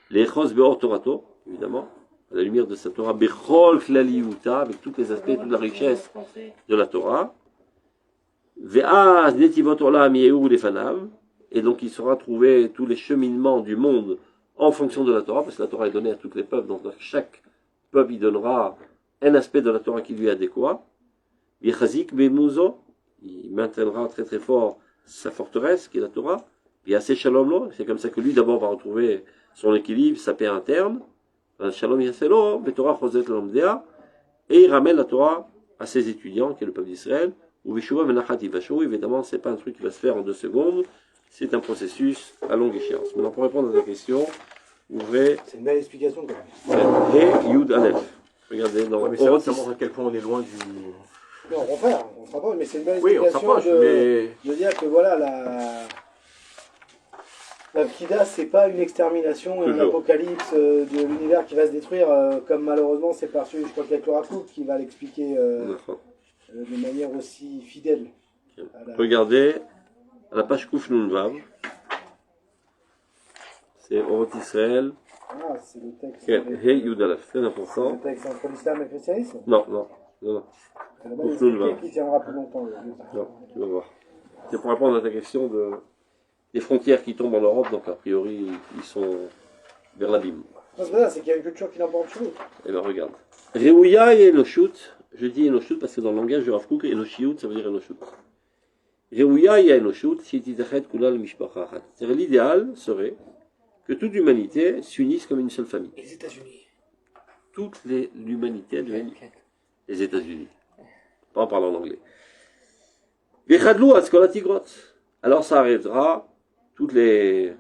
Les Chos Beor Torato, évidemment, à la lumière de cette Torah, Bechol Klaliuta, avec tous les aspects, toute la richesse de la Torah. Ve'az Netivot Olam Yehu Lefanav, et donc il sera trouvé tous les cheminements du monde en fonction de la Torah, parce que la Torah est donnée à tous les peuples, donc chaque peuple il donnera un aspect de la Torah qui lui est adéquat. Ve'chazik Be'muzo, il maintiendra très très fort sa forteresse, qui est la Torah. Ve'aseh Shalom Lo, c'est comme ça que lui d'abord va retrouver son équilibre, sa paix interne. Shalom Yaselo, Torah Choset Lomdea, et il ramène la Torah à ses étudiants, qui est le peuple d'Israël, ou Vishuva Menachat Ivashu, évidemment, c'est pas un truc qui va se faire en 2 secondes, c'est un processus à longue échéance. Maintenant, pour répondre à ta question, ouvrez. C'est une belle explication quand même. Et Yud Aleph. Regardez, dans mais ça montre à quel point on est loin du. Non, on se rapproche, mais c'est une belle explication de dire que voilà, la Pkida, c'est pas une extermination et un apocalypse de l'univers qui va se détruire, comme malheureusement c'est perçu, je crois qu'il y a que le Rav Kook qui va l'expliquer de manière aussi fidèle. Regardez, à la page Kouf Nun Vav, c'est Orot Israël. Ah, c'est le texte. Hey Yud Aleph, très important. C'est le texte entre l'islam et le christianisme? Non. Kouf Nun Vav. Qui tiendra plus longtemps. Non, tu vas voir. C'est pour répondre à ta question des frontières qui tombent en Europe, donc a priori, ils sont vers l'abîme. Non, c'est pas ça, c'est qu'il y a une culture qui l'emporte chez nous. Eh bien, regarde. Réouya et Enoshut, je dis Enoshut parce que dans le langage de Rav Kook, Enoshiut, ça veut dire Enoshut. Réouya et Enoshut, Shititachet Kulal Mishpachachat. C'est-à-dire, l'idéal serait que toute l'humanité s'unisse comme une seule famille. Les États-Unis. Toute l'humanité devienne les États-Unis. Pas en parlant en anglais. Vechadlou Askolatigrot. Alors, ça arrivera. Toutes les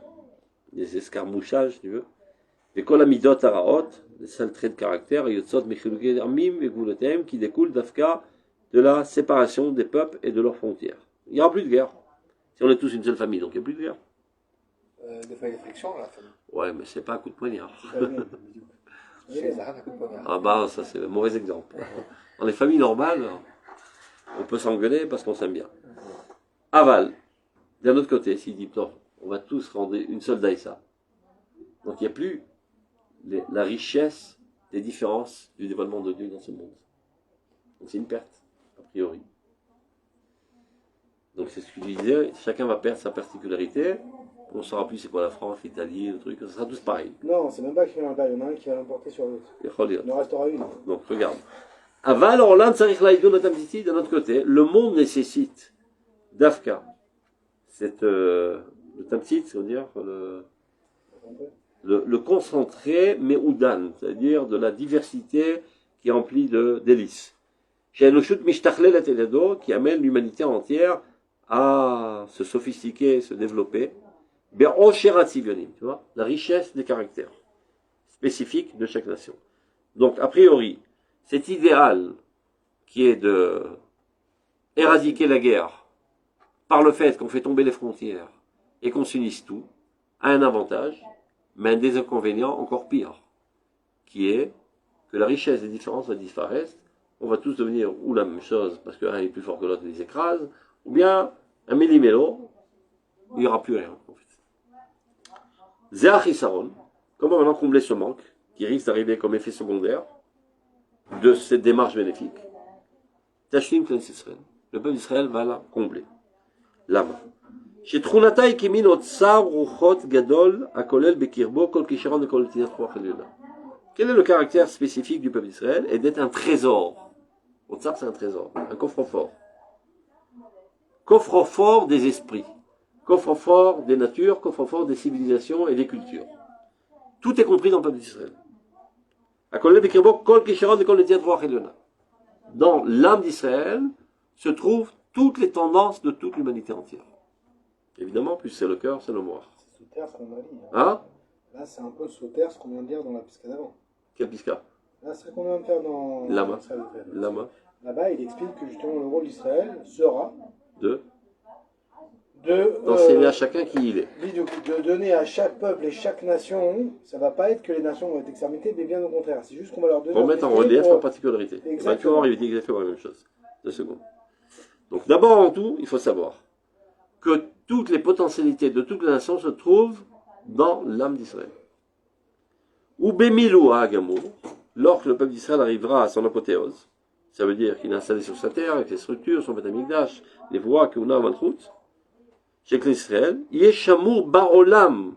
escarmouchages, tu veux, les kolamidot araot, les sales traits de caractère, yotzot mechiluke amim et goulotem, qui découlent d'Afka de la séparation des peuples et de leurs frontières. Il n'y aura plus de guerre. Si on est tous une seule famille, donc il n'y a plus de guerre. Des fois, il y a friction, la famille. Ouais, mais c'est pas à coup de poignard. Ah bah, ça c'est le mauvais exemple. Dans les familles normales, on peut s'engueuler parce qu'on s'aime bien. Aval, d'un autre côté, s'il dit, non, on va tous rendre une seule daïsa. Donc il n'y a plus la richesse des différences du dévoilement de Dieu dans ce monde. Donc c'est une perte, a priori. Donc c'est ce que je disais, chacun va perdre sa particularité. On ne saura plus c'est quoi la France, l'Italie, le truc, ça sera tous pareil. Non, c'est même pas qu'il y en a pas, il y en a un qui va l'emporter sur l'autre. Il en restera une. Donc regarde. Aval, Orlan, Tsarich Laïdou, Natamtiti, d'un autre côté, le monde nécessite d'Afka. Le tamtit, c'est-à-dire le concentré Meoudan, c'est-à-dire de la diversité qui est remplie de délices. Chez Anoshut Mishtachlel Atelado, qui amène l'humanité entière à se sophistiquer, se développer. Be'osherat Sivyonim, tu vois, la richesse des caractères spécifiques de chaque nation. Donc, a priori, cet idéal qui est de éradiquer la guerre par le fait qu'on fait tomber les frontières et qu'on s'unisse tout, a un avantage, mais un des inconvénients encore pire, qui est que la richesse des différences va disparaître, on va tous devenir ou la même chose, parce qu'un est plus fort que l'autre et les écrase, ou bien un méli-mélo, il n'y aura plus rien. En fait. Zéach Isaron, comment maintenant combler ce manque, qui risque d'arriver comme effet secondaire de cette démarche bénéfique? Tashlim Knes Israël. Le peuple d'Israël va la combler. Lama. Chez Trunatai Kimin Otsar Ruchot Gadol Akolel Bekirbo Kol Kisharon de Kol Tinat Ruach Eluna. Quel est le caractère spécifique du peuple d'Israël? Et d'être un trésor. Otsar, c'est un trésor, un coffre-fort. Coffre-fort des esprits, coffre-fort des natures, coffre-fort des civilisations et des cultures. Tout est compris dans le peuple d'Israël. Dans l'âme d'Israël se trouvent toutes les tendances de toute l'humanité entière. Évidemment, plus c'est le cœur, c'est le moi. C'est sous terre ce qu'on a dit. Hein? Là, c'est un peu sous terre ce qu'on vient de dire dans la pisca d'avant. Quel pisca? Là, c'est ce qu'on vient de faire dans Lama. Lama. Là-bas, il explique que justement le rôle d'Israël sera d'enseigner à chacun qui il est. De donner à chaque peuple et chaque nation, ça ne va pas être que les nations vont être exterminées, mais bien au contraire. C'est juste qu'on va leur donner. Pour mettre en relief leur particularité. Exactement. Il dit exactement la même chose. 2 secondes. Donc d'abord en tout, il faut savoir que toutes les potentialités de toutes les nations se trouvent dans l'âme d'Israël. Ou Bémilou à Agamou, lorsque le peuple d'Israël arrivera à son apothéose, ça veut dire qu'il est installé sur sa terre avec les structures, son Beth Amikdash, les voies, Keuna, Malchut, chez l'Israël, Yeshamour Barolam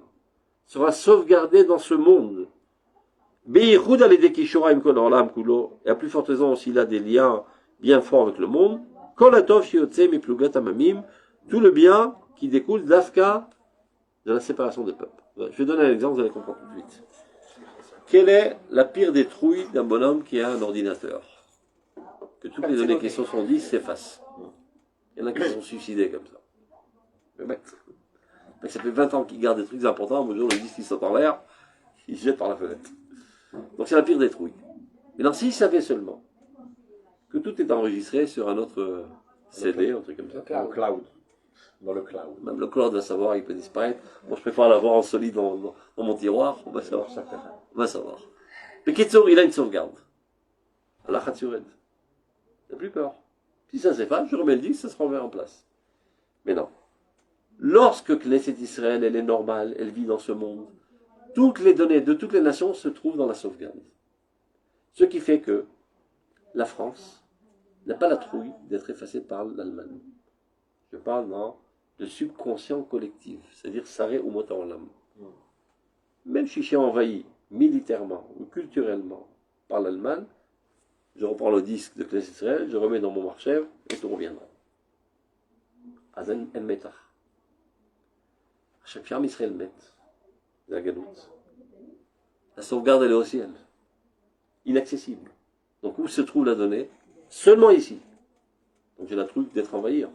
sera sauvegardé dans ce monde. Beirud Aledekishora Imkol Olam Kulo, et à plus forte raison aussi il a des liens bien forts avec le monde. Kolatov Shiotse Miplugat Amamim, tout le bien qui découle d'Afka, de la séparation des peuples. Je vais donner un exemple, vous allez comprendre tout de suite. Quelle est la pire des trouilles d'un bonhomme qui a un ordinateur? Que toutes les données qui sont dites s'effacent. Il y en a qui se sont suicidés comme ça. Le mec, ça fait 20 ans qu'il garde des trucs importants, un jour le disque il saute en l'air, il se jette par la fenêtre. Donc c'est la pire des trouilles. Mais non, s'il savait seulement que tout est enregistré sur un autre CD, un truc comme ça. Dans le cloud. Dans le cloud. Même le cloud va savoir, il peut disparaître. Moi je préfère l'avoir en solide dans mon tiroir, on va savoir. On va savoir. Le Ketsour, il a une sauvegarde. Allah Khatsured. Il n'a plus peur. Si ça s'efface, je remets le disque, ça se remet en place. Mais non. Lorsque Knesset Israël, elle est normale, elle vit dans ce monde, toutes les données de toutes les nations se trouvent dans la sauvegarde. Ce qui fait que la France n'a pas la trouille d'être effacée par l'Allemagne. Je parle dans le subconscient collectif, c'est-à-dire Saré ou Motaolam. Même si je suis envahi militairement ou culturellement par l'Allemagne, je reprends le disque de Knesset Israël, je remets dans mon marché et tout reviendra. Azen El Metach. Chaque femme Israël met la galoute. La sauvegarde, elle est au ciel. Inaccessible. Donc où se trouve la donnée? Seulement ici. Donc j'ai la truc d'être envahi.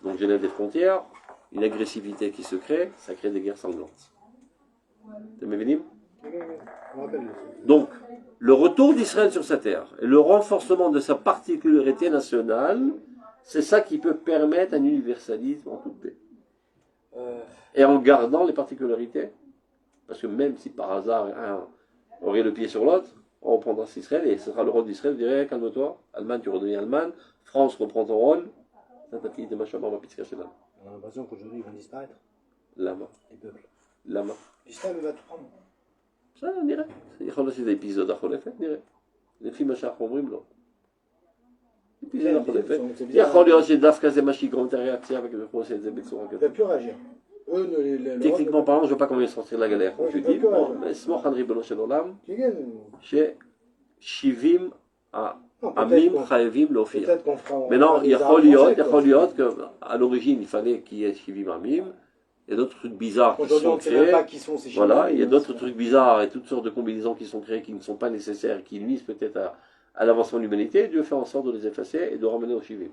Donc j'élève des frontières, une agressivité qui se crée, ça crée des guerres sanglantes. T'es m'événim? Donc, le retour d'Israël sur sa terre et le renforcement de sa particularité nationale, c'est ça qui peut permettre un universalisme en toute paix. Et en gardant les particularités, parce que même si par hasard un aurait le pied sur l'autre, on reprendra Israël et ce sera le rôle d'Israël, dirait calme-toi, Allemagne tu redeviens Allemagne, France reprend ton rôle, on a l'impression qu'aujourd'hui ils vont disparaître. Lama. Les peuples. Lama. L'islam va tout prendre. בסדר, נראה. יכול להיות שזה אפיזודה חולפת, נראה. לפי מה שאנחנו אומרים, לא. אפיזודה חולפת. יכול להיות שדווקא זה מה שיגרום את הריאקציה, וכביכול עושה את זה בצורה כזאת. Techniquement parlant, je ne veux pas qu'on vienne sortir de la galère. Je dis, mais סמוך על ריבונו של עולם, ש70 עמים חייבים להופיע. maintenant, יכול להיות qu'à l'origine, il fallait qu'il y ait 70 עמים. Il y a d'autres trucs bizarres qui sont créés. Voilà, il y a d'autres trucs bizarres et toutes sortes de combinaisons qui sont créées qui ne sont pas nécessaires, qui nuisent peut-être à l'avancement de l'humanité. Dieu fait en sorte de les effacer et de ramener au Shivim.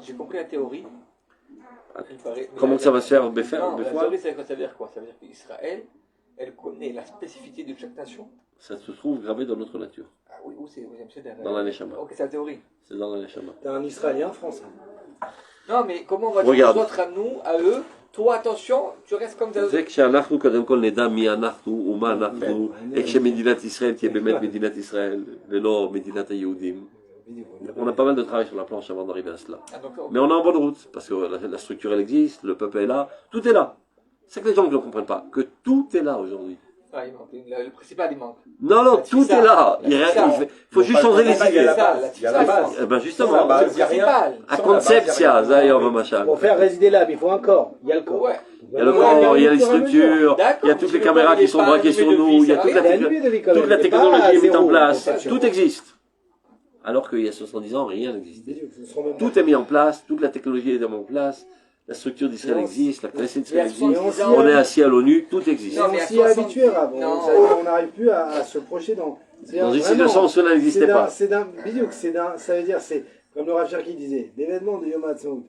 J'ai compris la théorie. Comment ça va se faire la théorie, ça veut dire quoi? Ça veut dire qu'Israël, elle connaît la spécificité de chaque nation. Ça se trouve gravé dans notre nature. Ah oui, où c'est? Dans la Neshama. Ok, c'est la théorie. C'est dans la Neshama. T'es un Israélien français. Non, mais comment on va dire notre à nous, à eux? Toi, attention, tu restes comme ça. זה כשאנחנו קודם כל נדע מי אנחנו ומה אנחנו, איך שמדינת ישראל תהיה באמת מדינת ישראל ולא מדינת היהודים. On a pas mal de travail sur la planche avant d'arriver à cela. Mais on est en bonne route, parce que la structure elle existe, le peuple est là, tout est là. C'est que les gens ne comprennent pas, que tout est là aujourd'hui. Ah, il manque. Le principal, il manque. Non, tout est là. Il faut juste changer les idées. Il y a la base. Ben justement, à conceptia, pour faire résider l'âme, il faut un corps. Il y a le corps. Il y a le corps, il y a les structures, il y a toutes les caméras qui sont braquées sur nous, il y a toute la technologie mise en place. Tout existe. Alors qu'il y a 70 ans, rien n'existait. Tout est mis en place, toute la technologie est mise en place. La structure d'Israël existe, la classe d'Israël existe, on est assis à l'ONU, tout existe. On s'y est habitué avant, on n'arrive plus à se projeter dans une situation où cela n'existait pas. Ça veut dire, c'est comme le Rav Cherki disait, l'événement de Yom HaTzmaut,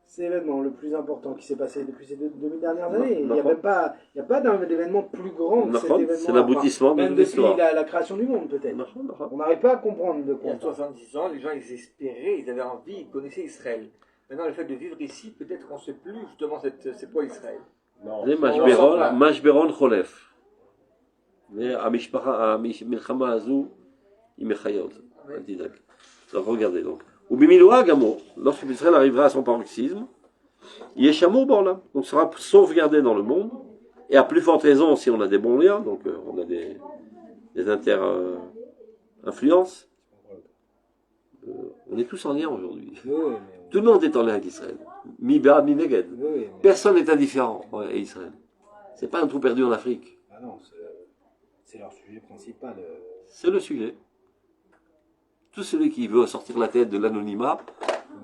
c'est l'événement le plus important qui s'est passé depuis ces 2000 dernières années. Il n'y a pas d'événement plus grand que cet événement. C'est l'aboutissement de l'histoire. Même depuis la création du monde, peut-être. On n'arrive pas à comprendre de quoi. Il y a 70 ans, les gens ils espéraient, ils avaient envie, ils connaissaient Israël. Maintenant, le fait de vivre ici, peut-être qu'on ne sait plus justement c'est quoi Israël. זה משברון חולף. והמלחמה הזו היא מחיה אותה, אל תדאג. Alors regardez donc. ובמילואה גמור, lorsque Israël arrivera à son paroxysme, il est chamour בעולם. Donc sera sauvegardé dans le monde. Et à plus forte raison si on a des bons liens, donc on a des inter-influences. On est tous en lien aujourd'hui. Tout le monde est en lien avec Israël. Mi-ba, mi-neged. Personne n'est indifférent à Israël. C'est pas un trou perdu en Afrique. Ah non, c'est leur sujet principal. C'est le sujet. Tout celui qui veut sortir la tête de l'anonymat,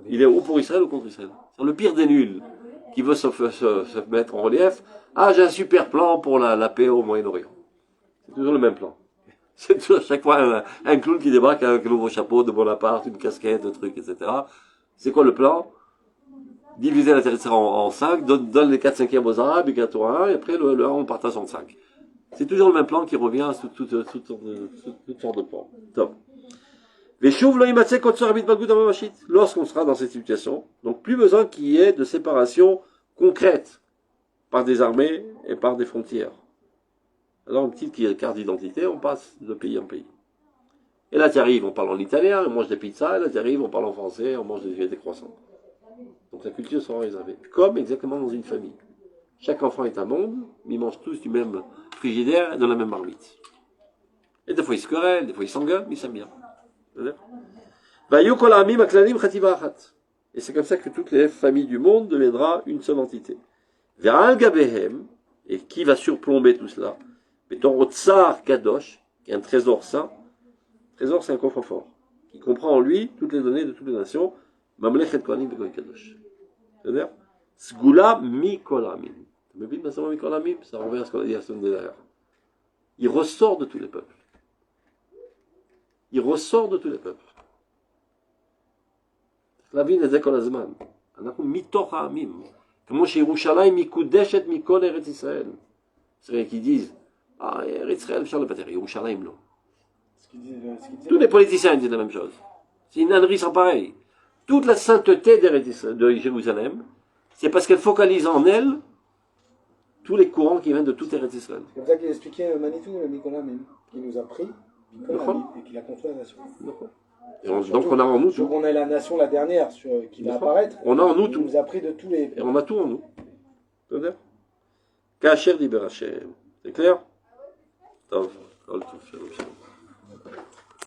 il est ou pour Israël ou contre Israël. C'est le pire des nuls qui veut se mettre en relief. Ah, j'ai un super plan pour la paix au Moyen-Orient. C'est toujours le même plan. C'est toujours à chaque fois un clown qui débarque avec un nouveau chapeau de Bonaparte, une casquette, un truc, etc. C'est quoi le plan? Diviser la terre en 5, donne les 4/5 aux Arabes, et 4 à 1, et après le 1 on partage en 5. C'est toujours le même plan qui revient sous toutes sortes de plans. Top. Lorsqu'on sera dans cette situation, donc plus besoin qu'il y ait de séparation concrète par des armées et par des frontières. Alors une petite carte d'identité, on passe de pays en pays. Et là tu arrives, on parle en italien, on mange des pizzas, et là tu arrives, on parle en français, on mange des croissants. Donc la culture sera réservée. Comme exactement dans une famille. Chaque enfant est un monde, mais ils mangent tous du même frigidaire et de la même marmite. Et des fois ils se querellent, des fois ils s'engueulent, mais ils s'aiment bien. Et c'est comme ça que toutes les familles du monde deviendra une seule entité. Et qui va surplomber tout cela? Mettons au Tsar Kadosh, qui est un trésor saint. Trésor, c'est un coffre-fort, qui comprend en lui toutes les données de toutes les nations. Mamlechet Kohanim Begoy Kadosh. C'est-à-dire, Sgula Mikol Amim. Tu me dis, Mikol Amim, ça revient à ce qu'on a dit à la semaine dernière. Il ressort de tous les peuples. Il ressort de tous les peuples. La vie n'est qu'à l'azman. אנחנו מתוך העמים. כמו שירושלים מקודשת מכל ארץ ישראל. C'est vrai qu'ils disent, ah, ארץ ישראל אפשר לוותר, ירושלים לא. Tous les politiciens disent la même chose. C'est une ânerie sans pareil. Toute la sainteté de Jérusalem, c'est parce qu'elle focalise en elle tous les courants qui viennent de toute Eretz Israël. C'est comme ça qu'il expliquait Manitou, le Nicolas même, qui nous a pris, et qui a construit la nation. Et donc on a en nous tout. Donc on est la nation la dernière qui va apparaître. On a en nous tout. Il nous a pris de tous les... Et on a tout en nous. C'est-à-dire Kacher d'Iber Hashem. C'est clair? טוב, כל טוב, שלום שלום.